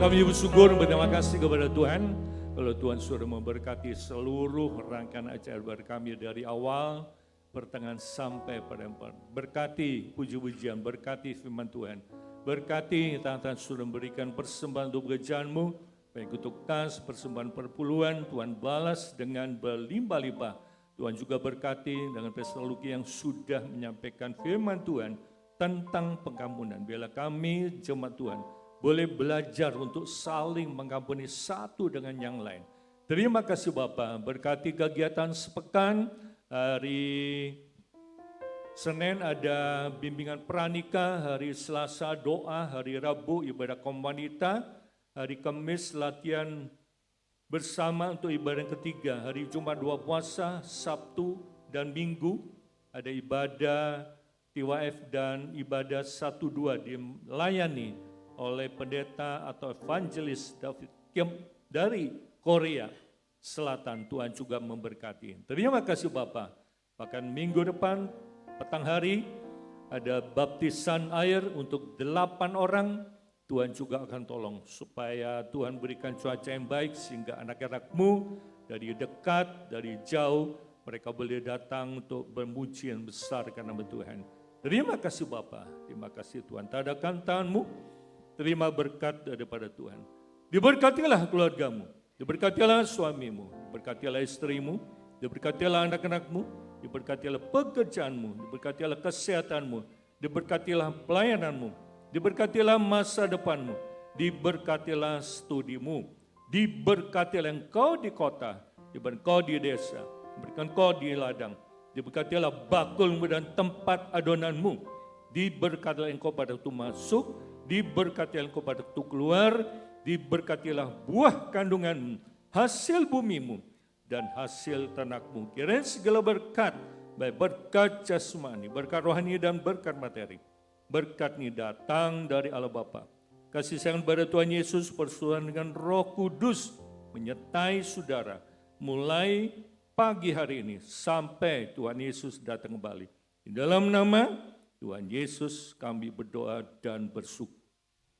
Kami bersyukur berterima kasih kepada Tuhan. Kalau Tuhan sudah memberkati seluruh rangkaian acara kami dari awal, pertengahan sampai pada empat. Berkati puji-pujian, berkati firman Tuhan. Berkati Tuhan sudah memberikan persembahan untuk pekerjaan-Mu, baik untuk kas, persembahan perpuluhan, Tuhan balas dengan berlimpah-limpah. Tuhan juga berkati dengan Pastor Luki yang sudah menyampaikan firman Tuhan tentang pengampunan. Biarlah kami jemaat Tuhan boleh belajar untuk saling mengampuni satu dengan yang lain. Terima kasih Bapak, berkati kegiatan sepekan. Hari Senin ada bimbingan pranikah, hari Selasa doa, hari Rabu ibadah kaum wanita, hari Kamis latihan bersama untuk ibadah yang ketiga, hari Jumat doa puasa, Sabtu dan Minggu ada ibadah TWF dan ibadah 1-2 dilayani oleh pendeta atau evangelis David Kim dari Korea Selatan. Tuhan juga memberkati. Terima kasih Bapak. Bahkan minggu depan petang hari ada baptisan air untuk 8 orang. Tuhan juga akan tolong supaya Tuhan berikan cuaca yang baik sehingga anak-anakmu dari dekat, dari jauh, mereka boleh datang untuk bermuji dan besarkan nama Tuhan. Terima kasih Bapa, terima kasih Tuhan. Tadakan tanganmu, terima berkat daripada Tuhan. Diberkatilah keluargamu, diberkatilah suamimu, diberkatilah istrimu, diberkatilah anak-anakmu, diberkatilah pekerjaanmu, diberkatilah kesehatanmu, diberkatilah pelayananmu, diberkatilah masa depanmu, diberkatilah studimu, diberkatilah engkau di kota, diberkatilah engkau di desa, diberkatilah engkau di ladang, diberkatilah bakulmu dan tempat adonanmu, diberkatilah engkau pada waktu masuk, diberkatilah engkau pada waktu keluar, diberkatilah buah kandunganmu, hasil bumimu, dan hasil ternakmu. Kiranya segala berkat, baik berkat jasmani, berkat rohani dan berkat materi, berkat ini datang dari Allah Bapa. Kasih sayang pada Tuhan Yesus, persekutuan dengan Roh Kudus menyertai saudara mulai pagi hari ini sampai Tuhan Yesus datang kembali. Di dalam nama Tuhan Yesus kami berdoa dan bersyukur.